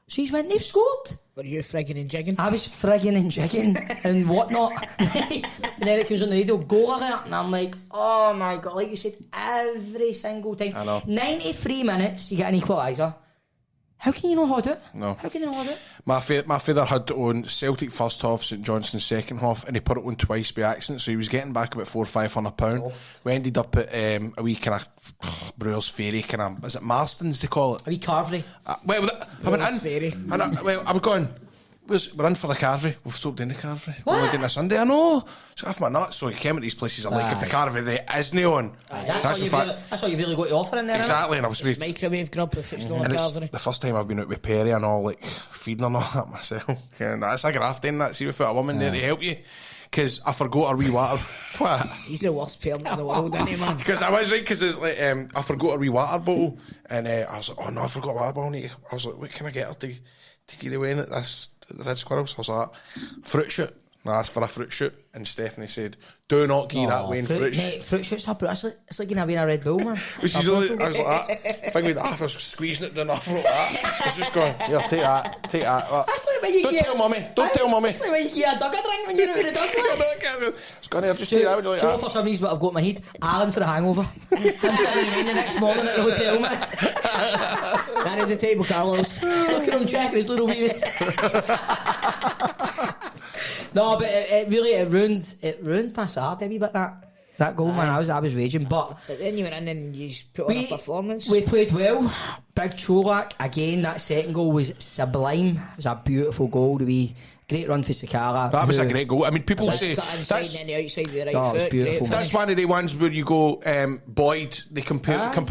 So he's went, they've scored. Were you frigging and jigging? I was frigging and jigging and whatnot. And then it comes on the radio, goal alert. And I'm like, oh my God, like you said, every single time. I know. 93 minutes, you get an equaliser. How can you know how to do it? No. How can you know how to do it? My father had on Celtic first half, St Johnstone second half, and he put it on twice by accident, so he was getting back about £400 or £500. Oh. We ended up at a wee kind of Brewers Ferry, kind of, is it Marston's they call it? A wee carvery. I went in, Ferry. and I was going, we're in for the carvery. We've stopped doing the carvery. We're What? only doing a Sunday. I know. So off my nuts. So he came at these places. I'm like, if the carvery isn't on, That's a all you've really got to offer in there. Exactly. And I was It's microwave grub if it's not and a it's carvery. the first time I've been out with Perry and all, like feeding and all that myself. And that's a graft in that. See, without a woman there to help you. Because I forgot our wee water. What? He's the worst parent in the world, isn't he, man? Because I was right, because it's like, I forgot our wee water bottle. And I was like, oh no, I forgot water bottle. I was like, what can I get her to get away in it? That's the Red Squirrels. I was like, fruit shoot. And I asked for a fruit shoot. And Stephanie said, do not give that way in fruit shoot. Mate, fruit shoot's up. It's like getting away in a Red Bull, man. Which is only, I was like that. Thing with that, I was squeezing it down off like that. I was just going, here, take that. That's like when you Don't tell mummy. That's like when you get a dog a drink when you're out of the dog. It's going here, just take that. Would you like that? For some reason, what I've got in my head, Alan for a hangover. I'm sitting in the rain the next morning at the hotel, man. Man at the table, Carlos. Look at him checking his little wee. No, but it really ruined my Saturday a wee bit, that goal, man. I was raging, but then you went in and you put on a performance. We played well. Big Cholak again. That second goal was sublime. It was a beautiful goal. Great run for Sakala. That was a great goal. I mean, people say Cut inside and then the outside of the right Oh, it was foot. beautiful. that's one of the ones where you go, Boyd. They compare him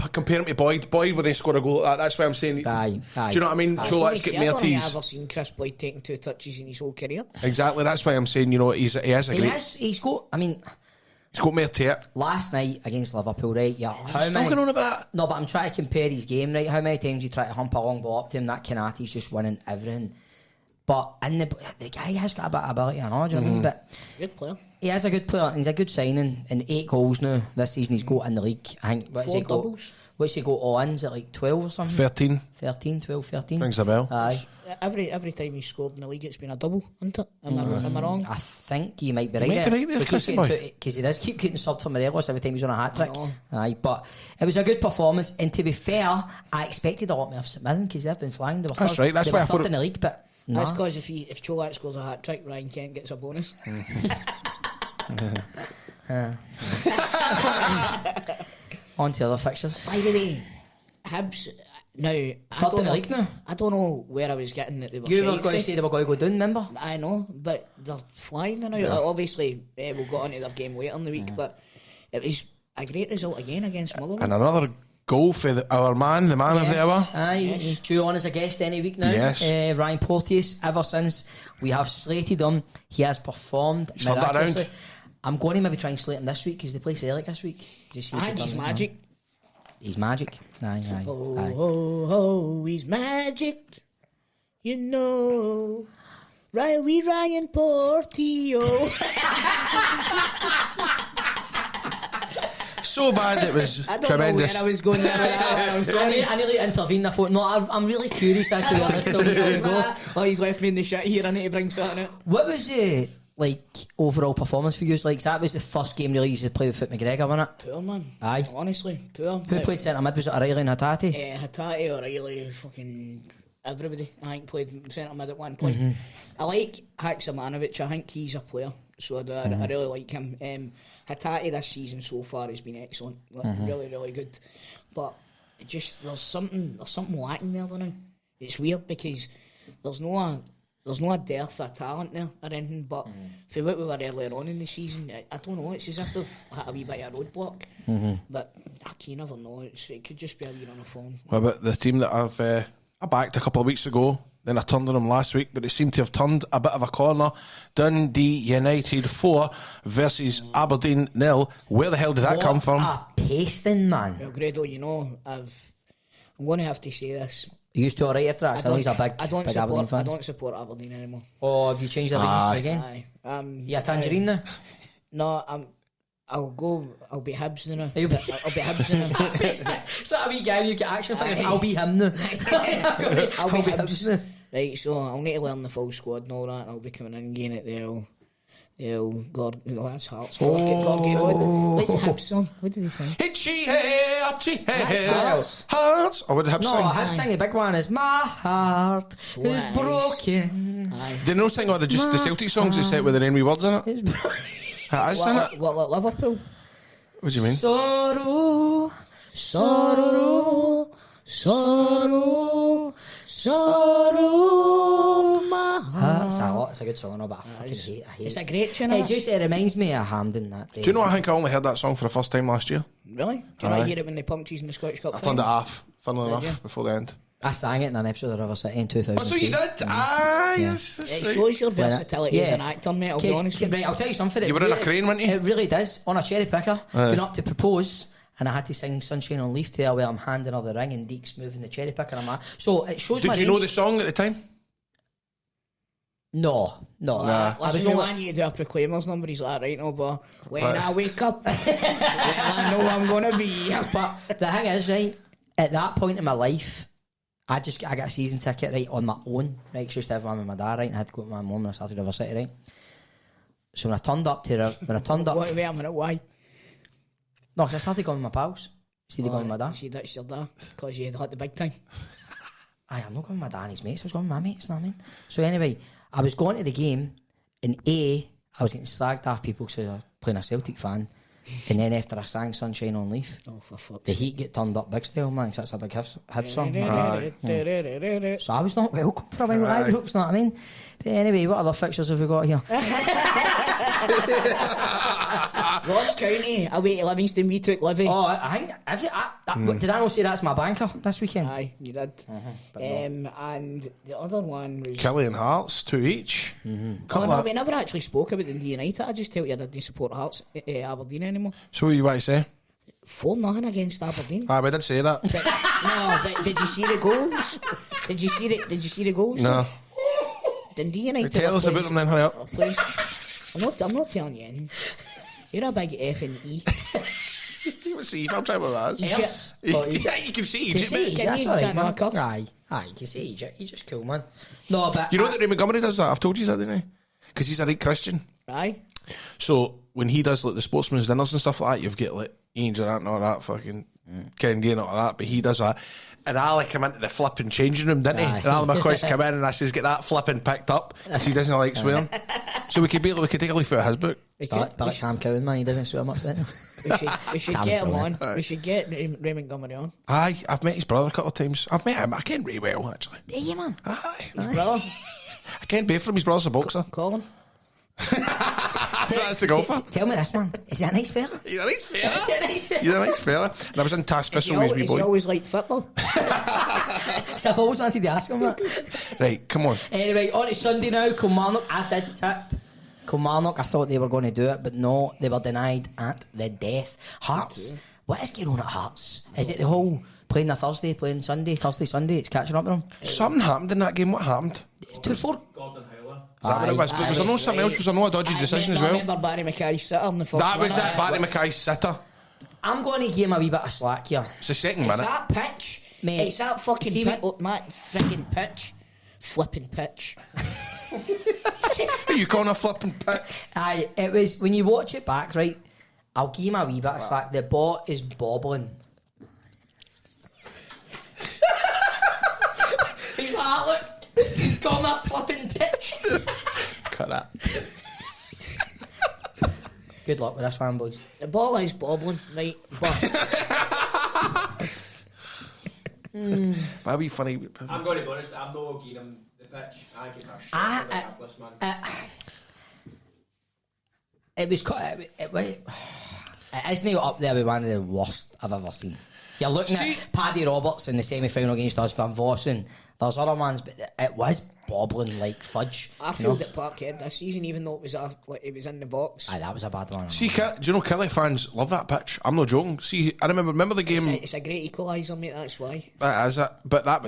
to Boyd. Boyd when they score a goal like that. That's why I'm saying. Aye. Do you know what I mean? Cholak's get more I've tees. never seen Chris Boyd taking 2 touches in his whole career. Exactly. That's why I'm saying. You know, he has a great. He's got. I mean, He's got more to it. last night against Liverpool, right? Yeah. Still going on about that. No, but I'm trying to compare his game, right? How many times you try to hump a long ball up to him? That Kanati's just winning everything. But in the guy has got a bit of ability, I know, do you know what I mean? But Good player. he is a good player, and he's a good signing. And 8 goals now this season he's got in the league. I think. What's 4 he got? doubles. What's he got all in? Is it like 12 or something? 13. 13, 12, 13. Rings a bell. Aye. Every time he's scored in the league, it's been a double, isn't it? Am I wrong? I think you might be right. might be right there, Chrissy boy. Because he does keep getting subbed for Morelos every time he's on a hat trick. I know. Aye, but it was a good performance. And to be fair, I expected a lot more of St Mirren because they've been flying. They were That's third, right, that's they why were I thought third it- in the league, but no. That's because if Cholak scores a hat trick, Ryan Kent gets a bonus. On to other fixtures. By the way, Hibs. Now, Third in the league now. I don't know where I was getting that they were. You were safe going to for. say they were going to go down, remember? I know, but they're flying now. Like, obviously, we got onto their game later in the week, but it was a great result again against Motherwell. And another goal for our man, the man of the hour. Aye, he's due on as a guest any week now. Yes. Ryan Porteous, ever since we have slated him, he has performed turned that miraculously. around. I'm going to maybe try and slate him this week because they play Celtic this week. Just see if he And he's turns it magic. around. He's magic. Aye, aye. Oh, aye. oh, oh, he's magic. You know. Ryan Portillo. so bad it was I don't tremendous. know where I was going there with that. I'm sorry. I nearly intervened. I thought, no, I'm really curious as to where this song's going to go. Oh, he's left me in the shit here. I need to bring something out. What was like overall performance for you? Like, that was the first game really you played with Fit McGregor, wasn't it? Poor, man. Aye. Honestly, poor. Who played centre mid? Was it O'Reilly and Hattati? Hattati, O'Reilly, fucking everybody. I think played centre mid at one point. I like Haksabanovic. I think he's a player, so I really like him. Hattati this season so far has been excellent, really, really good. But it just there's something lacking there, don't know. It's weird because there's no a dearth of talent there or anything, but for what we were earlier on in the season, I don't know, it's as if they've had a wee bit of a roadblock, but you never know, it could just be a wee run of form. What about the team that I backed a couple of weeks ago, then I turned on them last week, but it seemed to have turned a bit of a corner. Dundee United 4 versus Aberdeen 0. Where the hell did that come from? A pasting, man. Well, Grado, you know, I'm going to have to say this. You used to alright after that, so he's a big Aberdeen fan. I don't support Aberdeen anymore. Oh, have you changed the allegiance again? Aye. You a Tangerine now? No, I'll be Hibs now. You'll be- I'll be Hibs now. Is that a wee guy you get action figures? I'll be him now. I'll be Hibs now. Right, so I'll need to learn the full squad and all that, and I'll be coming in again at the that's Hearts. Gorgie Road. What's the Hibs song? What did they sing? Hitchy Hitchy Hearts. Hearts. Or would Hibs No, sing? I sang the big one is My Heart is Twice. Broken. Aye. Did they not sing all the Celtic songs they set with their enemy words in it? It's broken. That is, isn't it? What, like Liverpool? What do you mean? Sorrow, Sorrow, sorrow, sorrow, my heart. It's a good song, no, but I hate It's it. a great tune. It reminds me of Hampden that day. Do you know, I think I only heard that song for the first time last year. Really? Do you not hear it when they pumped cheese in the Scottish Cup I turned it final? off, funnily Did enough, you? before the end. I sang it in an episode of River City in 2000. Oh, so you did? Ah, yes. That's It right. shows your versatility Yeah. as an actor, mate, I'll be honest with you. Right, I'll tell you something. You were in a crane, weren't you? It really does. On a cherry picker, going up to propose, and I had to sing Sunshine on Leaf to her where I'm handing her the ring and Deke's moving the cherry picker. And I'm like, so it shows my Did you know range. the song at the time? No. Nah. I was Listen, we only... want you to do a Proclaimers number. He's like, right, no, but when I wake up, when I know I'm going to be. But the thing is, right, at that point in my life, I got a season ticket, right, on my own, right, because I used to have one with my dad, right, and I had to go with my mum when I started River City, right. So when I turned up... Wait a minute, why? No, because I started going with my pals, instead of going with my dad. She ditched your dad because you had hit the big time. Aye, I'm not going with my dad and his mates, I was going with my mates, you know what I mean? So anyway, I was going to the game, and I was getting slagged off people because I was playing a Celtic fan, and then after I sang Sunshine on Leaf, Oh, for fuck's the heat get turned up big style, man, 'cause that's a big Hibs song. sake. So I was not welcome for a while, I hope, you know what I mean? But anyway, what other fixtures have we got here? Ross County, away to Livingston, we took Livy. Oh, I think, did I not say that's my banker this weekend? Aye, you did. but And the other one was... Killian Hearts, 2 each. Oh, Couple no, of- we never actually spoke about the United. I just tell you I didn't support Hearts, Aberdeen anymore. So what you want to say? 4-0 against Aberdeen. Ah, we did say that. But did you see the goals? Did you see the goals? No. Dundee United. Tell us about them then, hurry up. Please. I'm not telling you anything. You're a big F and E. Let's see, I'm trying with that. Yes. Yeah, you can see Egypt, mate. Can That's you? all Is right, that not a man. curse? Aye, you can see Egypt. He's just cool, man. No, but... You know that Ray Montgomery does that? I've told you that, didn't I? Because he's a right Christian. Aye. So when he does like the sportsman's dinners and stuff like that, you've got like Ian Durant and all that, fucking Ken Gay and all that, but he does that. And Ali come into the flipping changing room, didn't he? Aye. And Ali McCoy's come in and I says, get that flipping picked up. Because he doesn't like swearing. So we could take a leaf out of his book. But like Sam Cowan, man, he doesn't swear much, then. We should Damn get him brilliant. on. We should get Ray Montgomery on. Aye, I've met his brother a couple of times. I've met him. I ken Ray well, actually. Yeah, you, man. Aye. His brother, I ken both from his brother's a boxer. Colin. That's a golfer. Tell me this, man. Is he a nice fella? He's a nice Is he fella. a nice fella? He's a nice fella. And I was in Task Has he Thistle with his wee has he boy. always liked football? So I've always wanted to ask him that. Right, come on. Anyway, on to Sunday now. Kilmarnock, I did tip Kilmarnock. I thought they were going to do it, but no, they were denied at the death. Hearts. What is going on at Hearts? Is it the whole playing a Thursday, playing Sunday, Thursday, Sunday? It's catching up with them. Something happened in that game. What happened? It's 2-4. Gordon Howler. Is that what it was? But was there no something else? Was there no a dodgy decision as I well? remember Barry Mackay's sitter on the first That was one. it. Barry Mackay's sitter. I'm going to give him a wee bit of slack here. It's the second It's minute. that pitch. Mate, It's that fucking see pitch. Oh, my friggin' pitch. Flipping pitch. Are you calling a flipping pitch? Aye, it was, when you watch it back, right, I'll give him a wee bit of slack. The ball is bobbling. He's like, look, you call that flipping pitch. Cut that. Good luck with this one, boys. The ball is bobbling, right? But That'd be funny. I'm going to be honest, I'm not giving him the pitch. I give a shit Ah, for the hapless man. It was it isn't up there with one of the worst I've ever seen. You're looking See? at Paddy Roberts in the semi-final against us, Van Vossen. There's other ones, but it was bobbling like fudge. I feel at Parkhead this season, even though it was it was in the box. Aye, that was a bad one. See, do you know Kelly fans love that pitch? I'm not joking. See, I remember the game. It's a great equaliser, mate. That's why. That is it. But that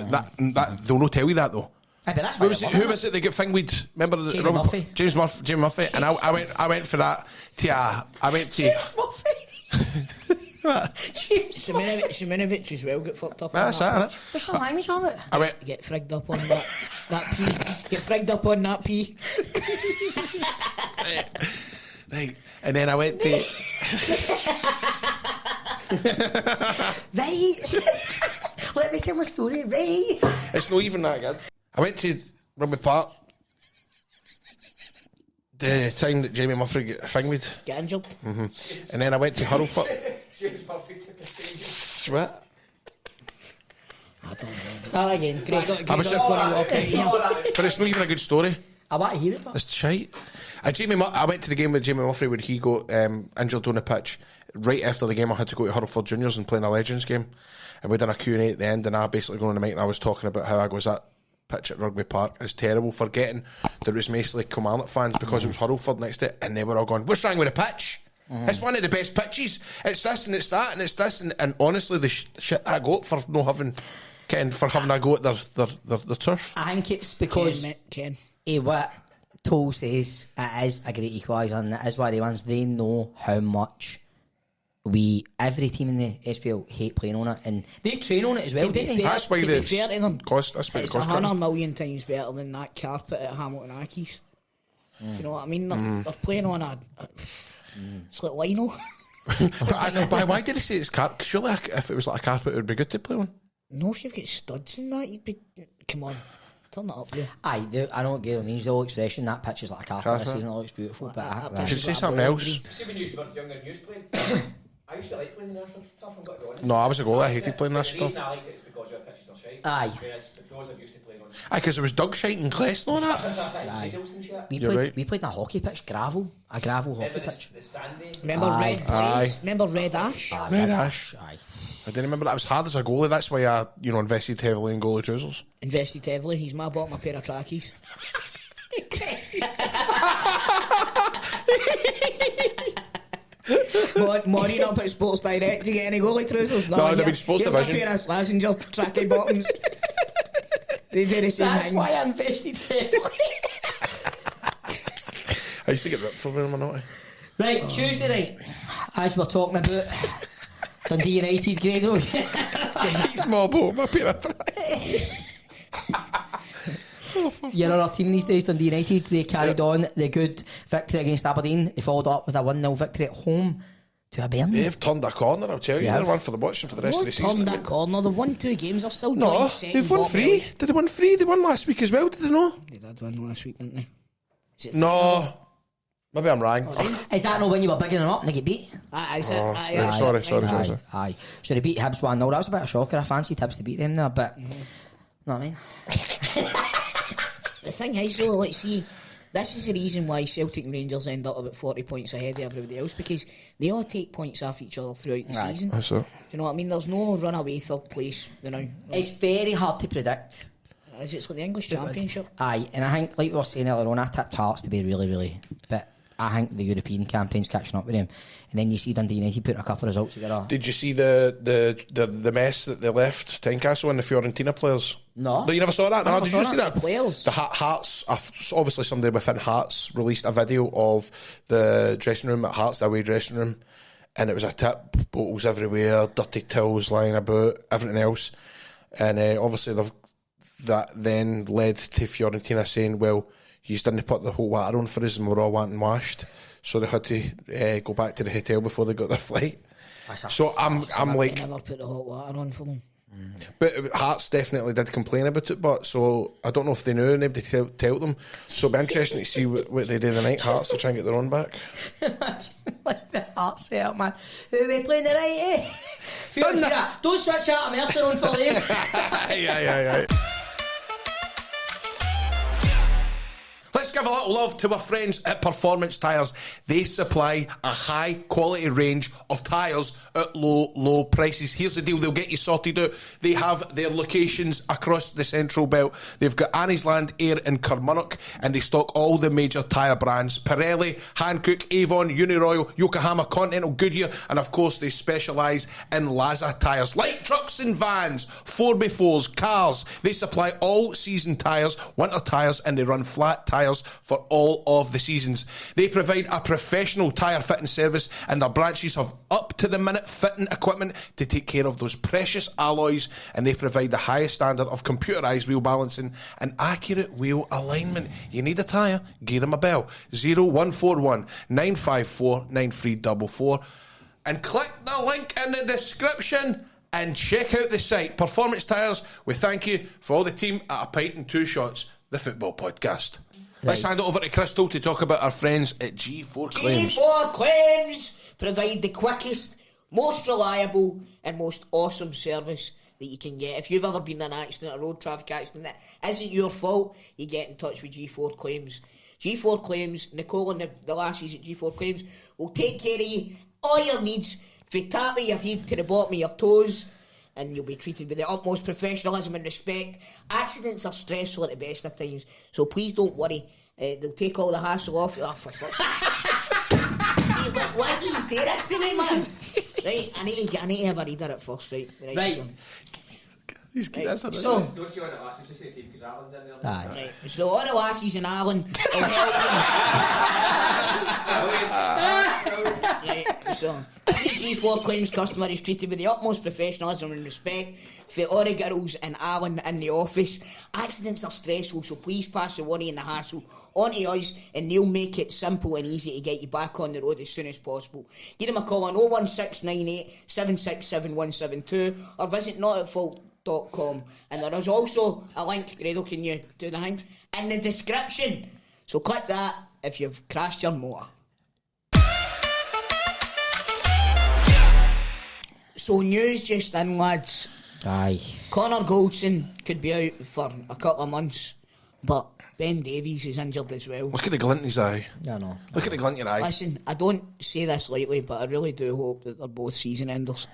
they'll not tell you that though. Aye, but that's why Who was it that got fingweed? Remember the James Murphy. James Murphy. And I went for that. I went to. James Murphy. James Simonovic as well got fucked up. That's on that, pitch. innit? What's your language on it? I went. Get frigged up on that pee. Get frigged up on that pee. Right. And then I went to. Right. Let me tell my story. Right. It's not even that good. I went to Rugby Park. The time that Jamie Murphy got fingweed. Get injured. And then I went to Hurlfoot. James Murphy took a stage. What? I don't know. Start again. Great. I was just going to walk in. But it's not even a good story. I want to hear it. But It's shite. I went to the game with Jamie Murphy when he got injured on the pitch. Right after the game, I had to go to Hurlford Juniors and play in a Legends game. And we done a Q&A at the end, and I basically got on the mic and I was talking about how I goes, that pitch at Rugby Park is terrible, forgetting there was mostly Kilmarnock fans because it was Hurlford next to it, and they were all going, what's wrong with the pitch? It's one of the best pitches. It's this and it's that and it's this. And honestly, the shit I got for not having... for having a go at their turf. I think it's because Ken. what Toal says, it is a great equaliser, and it is one of the ones they know how much every team in the SPL hate playing on it, and they train on it as well, To be don't they? fair- That's why to the be fair to them, cost. That's why It's the cost. 100 million times better than that carpet at Hamilton Accies. Do you know what I mean? They're playing on it's like lino. Why did he say it's carpet? Surely, if it was like a carpet, it would be good to play on. No, if you've got studs in that, you'd be... Come on. Turn that up there. Aye, I don't get what it means, the whole expression, that pitch is like a carpet this season, it looks beautiful, but That I pitch Should is say like something a else. green. See when you were younger and you used to play, I used to like playing the national stuff, I'm going to be honest. No, I was a goalie. I hated playing that The reason stuff. I liked it is because your pitches are shite. Aye. Whereas because I'm used to playing on Because it was Doug Shite and Cless and all that. fields and shit. we played in a hockey pitch, a gravel hockey Remember pitch. the sandy? Remember Aye. Red Aye. Blaze? Remember Red Ash? Red Ash. Aye. I didn't remember that. It was hard as a goalie. That's why I, invested heavily in goalie trousers. Invested heavily. He's bought my pair of trackies. Maureen up at Sports Direct to get any goalie trousers. No, it'd have been Sports here's Division. a pair of Slazenger tracky bottoms. They do the same That's thing. why I invested heavily. I used to get ripped for wearing them, not I? Right, Tuesday night, as we're talking about Dundee United, Grado. Small boat, my pair of You're on our team these days, Dundee United. They carried on the good victory against Aberdeen. They followed up with a 1-0 victory at home to Burnley. They've turned a corner, I'll tell you. Yeah. They're one for the watching for the rest of the season. Turned that corner. They've won 2 games. They're still No, joint second they've won bottom 3. of Did they win 3? They won last week as well, did they know? the league. They did win last week, didn't they? Is it No. Maybe I'm wrong. Is that not when you were bigging them up and they get beat? Is it? Right, sorry. Aye. So they beat Hibs 1-0. That was a bit of a shocker. I fancied Hibs to beat them there, but... Know what I mean? The thing is, though, like, see, this is the reason why Celtic and Rangers end up about 40 points ahead of everybody else, because they all take points off each other throughout the season. That's it. Do you know what I mean? There's no runaway third place, you know. It's very hard to predict. It's like the English Championship. Aye, and I think, like we were saying earlier on, I tipped Hearts to be really, really... But I think the European campaign's catching up with them. And then you see Dundee United putting a couple of results together. Did you see the mess that they left Tynecastle and the Fiorentina players? No. You never saw that? No, never did saw you see that. that? The players. The Hearts, obviously somebody within Hearts released a video of the dressing room at Hearts, the away dressing room, and it was a tip, bottles everywhere, dirty towels lying about, everything else. And obviously that then led to Fiorentina saying, well, you didn't put the whole water on for us and we're all wanting washed. So they had to go back to the hotel before they got their flight. So I'm like... They never put the hot water on for them. But Hearts definitely did complain about it, but so I don't know if they knew, nobody tell them. So it'll be interesting to see what they do tonight, Hearts, to try and get their own back. Imagine like the Hearts set up, man. Who are we playing tonight, eh? Fiorentina, don't switch out a Mercer on for them. Yeah. Let's give a little love to our friends at Performance Tyres. They supply a high quality range of tyres at low prices. Here's the deal, they'll get you sorted out. They have their locations across the Central Belt. They've got Anniesland, Ayr and Carmunnock, and they stock all the major tyre brands. Pirelli, Hankook, Avon, Uniroyal, Yokohama, Continental, Goodyear, and of course they specialise in Laza tyres. Light trucks and vans, 4x4s, cars. They supply all-season tyres, winter tyres, and they run flat tyres for all of the seasons. They provide a professional tyre fitting service, and their branches have up-to-the-minute fitting equipment to take care of those precious alloys, and they provide the highest standard of computerised wheel balancing and accurate wheel alignment. You need a tyre? Give them a bell. 0141 954 9344 and click the link in the description and check out the site. Performance Tyres, we thank you for all the team at A Pint and Two Shots, the football podcast. Let's hand it over to Crystal to talk about our friends at G4 Claims. G4 Claims provide the quickest, most reliable and most awesome service that you can get. If you've ever been in an accident, a road traffic accident that isn't your fault, you get in touch with G4 Claims. G4 Claims, Nicole and the lassies at G4 Claims will take care of you, all your needs, from the top of your head to the bottom of your toes, and you'll be treated with the utmost professionalism and respect. Accidents are stressful at the best of times, so please don't worry. They'll take all the hassle off you. Oh, for fuck's sake. See, why do you say this to me, man? Right, I need to have a reader at first, right? Right. He's good, Right, so Don't see all the lasses, just say Dave, because Alan's in there. right, so all the lassies in Ireland will help you. Right, so every G4 Claims customer is treated with the utmost professionalism and respect. For all the girls in Ireland in the office, accidents are stressful, so please pass the worry and the hassle on to us, and they'll make it simple and easy to get you back on the road as soon as possible. Give them a call on 01698 767 172 or visit notatfault.com, and there is also a link, Grado, can you do the thing, in the description, so click that if you've crashed your motor. So news just in, lads. Aye. Connor Goldson could be out for a couple of months, but Ben Davies is injured as well. look at the glint in his eye. Yeah, no. Look at the glint in your eye. Listen, I don't say this lightly, but I really do hope that they're both season enders.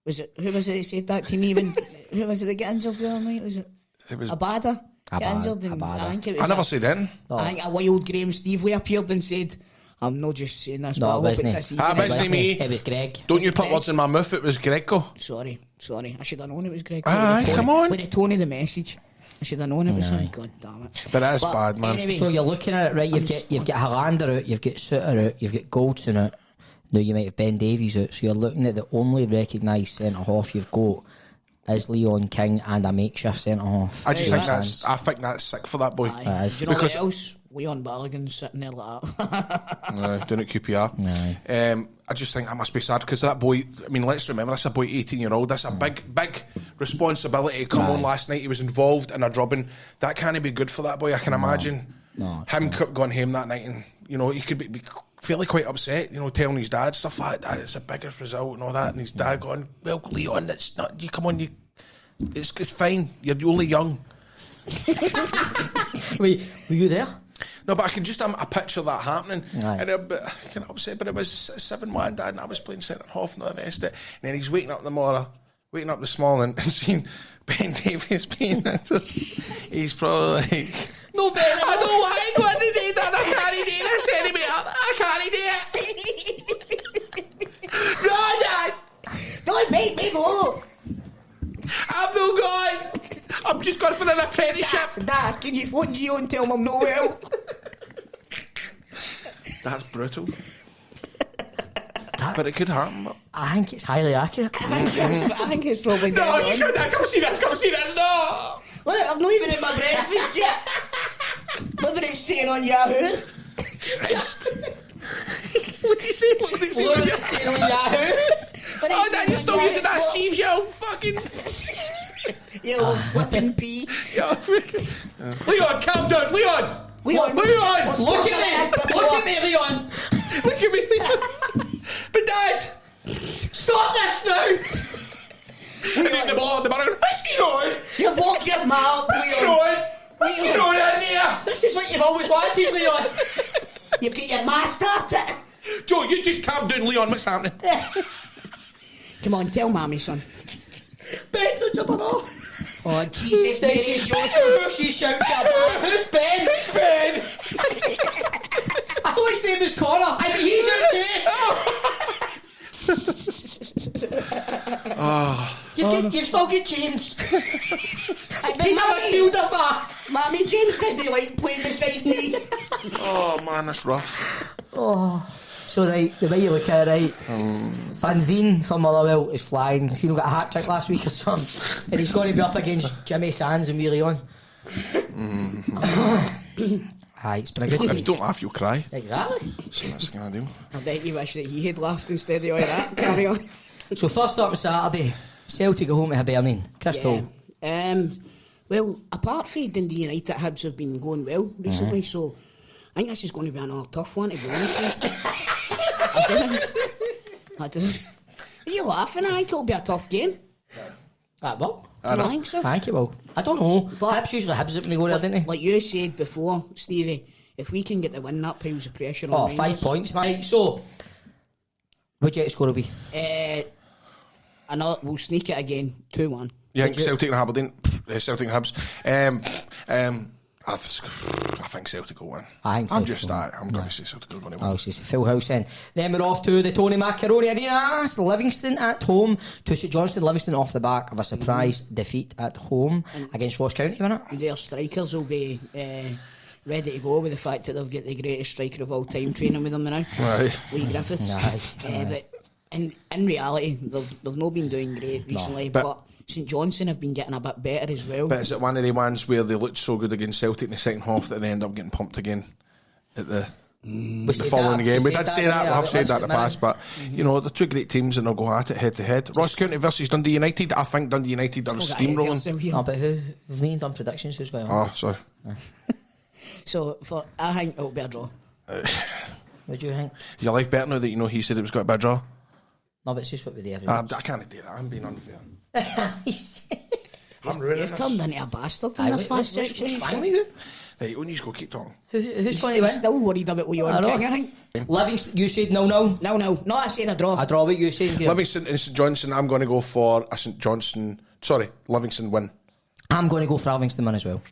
Who was it that said that to me when who was it that got injured the other night? Was it Abada? Got injured, and Abada. I think it was I never said anything. I think a wild Graham Stevely appeared and said, I'm not just saying this, but I No, hope it it's wasn't. a season Ah, ender. wasn't me. It was Greg. Don't you put Greg? words in my mouth, it was Greco. Sorry. I should have known it was Greg. Aye, With the tone- come on. With the tone of the message. I should have known it was him. God damn it. But that is bad, man. Anyway, So you're looking at it, right? You've got Hollander out, you've got Suter out, you've got Goldson out. Now you might have Ben Davies out. So you're looking at the only recognised centre half you've got is Leon King and a makeshift centre half. I just Hey, think that's sick for that boy. aye. Aye. Do you know Because- what else? Leon Balogun's sitting there like that. Doing at QPR. I just think that must be sad because that boy, I mean, let's remember, that's a boy 18-year-old. That's a big responsibility to come on last night. He was involved in a drubbing. That can't be good for that boy. I can imagine him going home that night and, you know, he could be fairly quite upset, you know, telling his dad stuff like that. It's the biggest result and all that. And his dad going, well, Leon, it's not, you come on, it's fine. You're only young. Wait, were you there? No, but I can just a picture of that happening. Aye. And I'm kind of upset, but it was 7-1, Dad, and I was playing centre half and all the rest of it. And then he's waking up this morning and seeing Ben Davies being he's probably like, No, Ben. I don't want to go into do that. I can't do this anymore. I can't do it. No, Dad. Don't make me go! I'm not going. I'm just going for an apprenticeship. Dad, can you phone Gio and tell him I'm not well? That's brutal. But it could happen. But... I think it's highly accurate. I think it's probably No, dead you on. can't. Come see this. No. Look, I've not even had my breakfast yet. Look at it saying on Yahoo. What's he saying? Look what it's Look saying. at it saying on Yahoo. Oh, no, you're still using that, Steve, you fucking... You little flipping pea. Yeah, Leon, calm down, Leon! Leon! Look at me, Leon. Look at me, Leon! But Dad! Stop this now. And then the ball at the bottom, what's going on? You've woke your mouth, What's going Leon. on? What's going on in here? This is what you've always wanted, Leon. You've got your mask started. Joe, you just calm down, Leon, what's happening? Come on, tell Mammy, son. Ben, such a dunno. Oh, Jesus, Mary, She's shouting at her. Who's Ben? Who's Ben? I thought his name was Connor. I mean, he's out too. You've still got James. He's a midfielder, man. Mammy, James doesn't like playing beside me. Oh, man, that's rough. So, right, the way you look at it, right, Van Veen from Motherwell is flying. He's got a hat-trick last week or something. And he's going to be up against Jimmy Sands and Willie on. Aye, it's been a good If you week. don't laugh, you'll cry. Exactly. So that's the kind of deal. I bet you wish that he had laughed instead of all that. Carry on. So, first up on Saturday, Celtic go home to Hibernian. Crystal. Yeah. Well, apart from Dundee United, Hibs have been going well recently, so I think this is going to be another tough one to be honest with you. I do. Are you laughing? I think it'll be a tough game. Well, I think so. I think it will. I don't know. But- Hibs usually Hibs it when they go there, don't they? Like you said before, Stevie, if we can get the win, that piles the pressure on Oh, Rangers. 5 points, mate. So, what do you think the score will be? We'll sneak it again, 2-1. You think Celtic and Aberdeen? Celtic and Hibs. I think Celtic will win. I think I'm Celtic just will that. I'm going to say Celtic are going to win. Oh, it's just a full house then. Then we're off to the Tony Macaroni Arena. It's Livingston at home to St Johnstone. Livingston off the back of a surprise defeat at home against Ross County, wasn't it? Their strikers will be ready to go with the fact that they've got the greatest striker of all time training with them now. Right. Lee Griffiths. But in reality, they've not been doing great recently, but St Johnstone have been getting a bit better as well. But is it one of the ones where they looked so good against Celtic in the second half that they end up getting pumped again at the following game? We did say that. I've said that in the past, but you know, they're two great teams and they'll go at it head to head. Ross County versus Dundee United. I think Dundee United are steamrolling. No, but we've not done predictions. Who's going on? Oh, sorry. So I think it'll be a draw. What do you think? Is your life better now that you know he said it was got to be a draw? No, but it's just what we do every I can't do that. I'm being unfair. I'm ruining You've this. turned into a bastard in this last section. What's wrong with you? Right, we need to go keep talking. Who's going to win? Still worried about Leon King, I think. Livingston, you said no. No, I said a draw. I draw what you said. Livingston and St Johnstone, I'm going to go for a Livingston win. I'm going to go for Livingston win as well.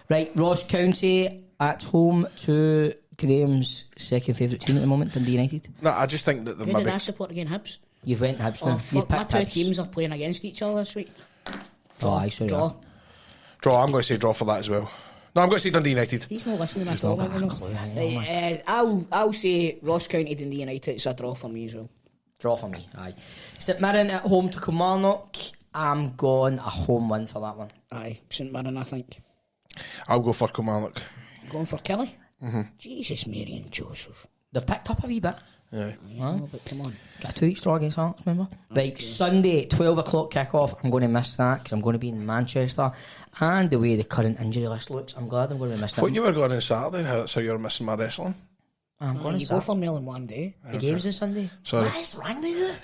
Right, Ross County at home to Graham's second favourite team at the moment, Dundee United. No, I just think that there Who might did be... I support again? Hibs? You've went Hibs now. Oh, You've fuck, my picked two Hibs. teams are playing against each other this week. Oh, I saw Draw. that. Draw, I'm going to say draw for that as well. No, I'm going to say Dundee United. He's not listening at He's all. not I got a don't know. clue, I know, Right, I'll say Ross County Dundee United. It's a draw for me as well. Draw for me, aye. St Mirren at home to Kilmarnock. I'm going a home win for that one. Aye, St Mirren, I think. I'll go for Kilmarnock. Going for Kelly? Jesus, Mary and Joseph. They've picked up a wee bit. Yeah. Oh, but come on. Got a 2 week draw against Hearts, remember? Right, Sunday, 12 o'clock kick-off. I'm going to miss that because I'm going to be in Manchester. And the way the current injury list looks, I'm glad I'm going to miss Thought that. you were going on Saturday. That's how you're missing my wrestling. I'm going You to go for more than one day. the games on Sunday. Sorry. What is wrong with you?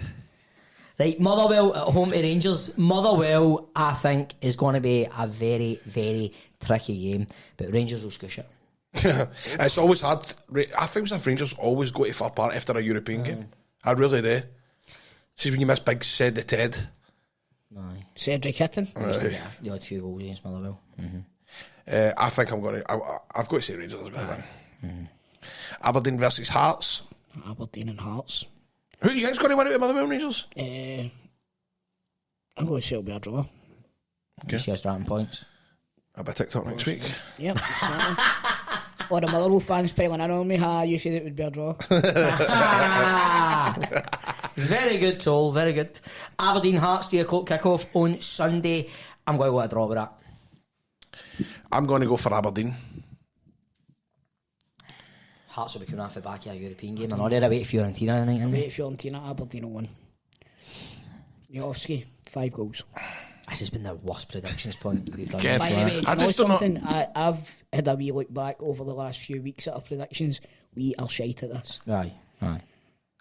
Right, Motherwell at home to Rangers. Motherwell, I think, is going to be a very, very tricky game. But Rangers will squish it. It's always hard. I think as if Rangers always go to far part after a European game. I really do. See when you miss big Ced the Ted. Aye. Cedric Hitton. Yeah, the odd few goals against Motherwell. I think I'm going to. I've got to say Rangers are going to win. Aberdeen versus Hearts. Aberdeen and Hearts. Who do you think's going to win out of Motherwell and Rangers? I'm going to say it'll be a draw. Okay. See us starting points. I'll be TikTok next week. Yep. Certainly. Or the Motherwell fans piling in on me. You said it would be a draw. Very good, Toal, very good. Aberdeen Hearts 3 o'clock kick-off on Sunday. I'm going to go a draw with that. I'm going to go for Aberdeen. Hearts will be coming off the back of a European game. I'm already away to Fiorentina tonight, aren't we? Wait, Fiorentina, Aberdeen will win. Jovski, 5 goals. This has been the worst predictions point we've done. Ken, By the way, do you I know just don't know. something? I've had a wee look back over the last few weeks at our predictions. We are shite at this. Aye.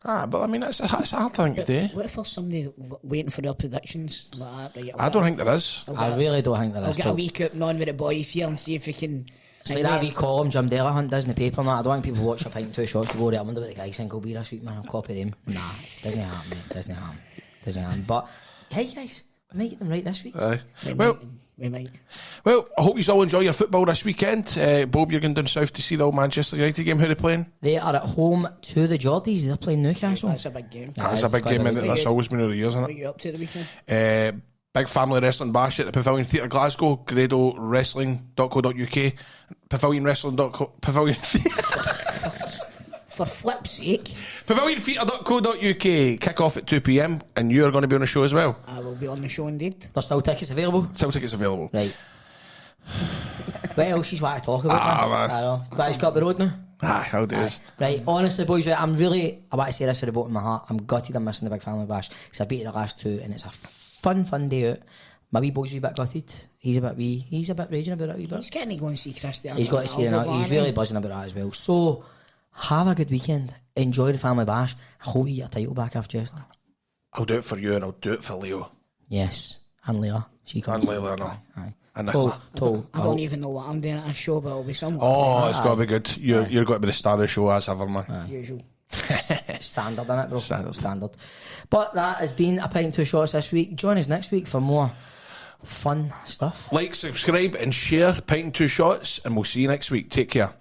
But I mean, that's a hard thing to do. What if there's somebody waiting for their predictions like that? Right, I don't think there is. I really don't think there I'll is. get a Toal. wee coupon on with the boys here and see if we can. It's like that wee column Jim Delahunt does in the paper and that. I don't think people watch a pint and 2 shots to go there. I wonder what the guy think will be this week, man. I'll copy them. Nah, doesn't happen, mate. Doesn't happen. But, hey guys, we might get them right this week. Aye. We might. Well, I hope you all enjoy your football this weekend. Bob, you're going down south to see the old Manchester United game. Who are they playing? They are at home to the Geordies. They're playing Newcastle. That's a big game. That's a big game, and that's always been over the years, isn't What it? are you up to the weekend? Big family wrestling bash at the Pavilion Theatre Glasgow, Grado wrestling.co.uk, Pavilion For flip's sake, Paviliontheatre.co.uk, kick off at 2 p.m, and you're going to be on the show as well. I will be on the show indeed. There's still tickets available. Still tickets available. Right. What else she's want to talk about? Man. I know. But he's got the road now. How it is. Right, honestly, boys, right, I want to say this for the bottom of my heart. I'm gutted I'm missing the big family bash because I beat the last 2 and it's a fun day out. My wee boy's a wee bit gutted. He's a bit raging about it a wee bit. He's getting to go and see Cristiano. He's got to see it now. He's really buzzing about that as well. So, have a good weekend. Enjoy the family bash. I hope you get a title back after yesterday. I'll do it for you and I'll do it for Leo. Yes, and Leila. She comes. And Leila, no. Aye. And Nicola. Toal. I don't even know what I'm doing at a show, but it'll be somewhere. Oh, it's got to be good. You're going to be the star of the show as ever, man. Usual. Standard, innit, bro? Standard. But that has been a pint and 2 shots this week. Join us next week for more fun stuff. Like, subscribe and share Pint and 2 Shots, and we'll see you next week. Take care.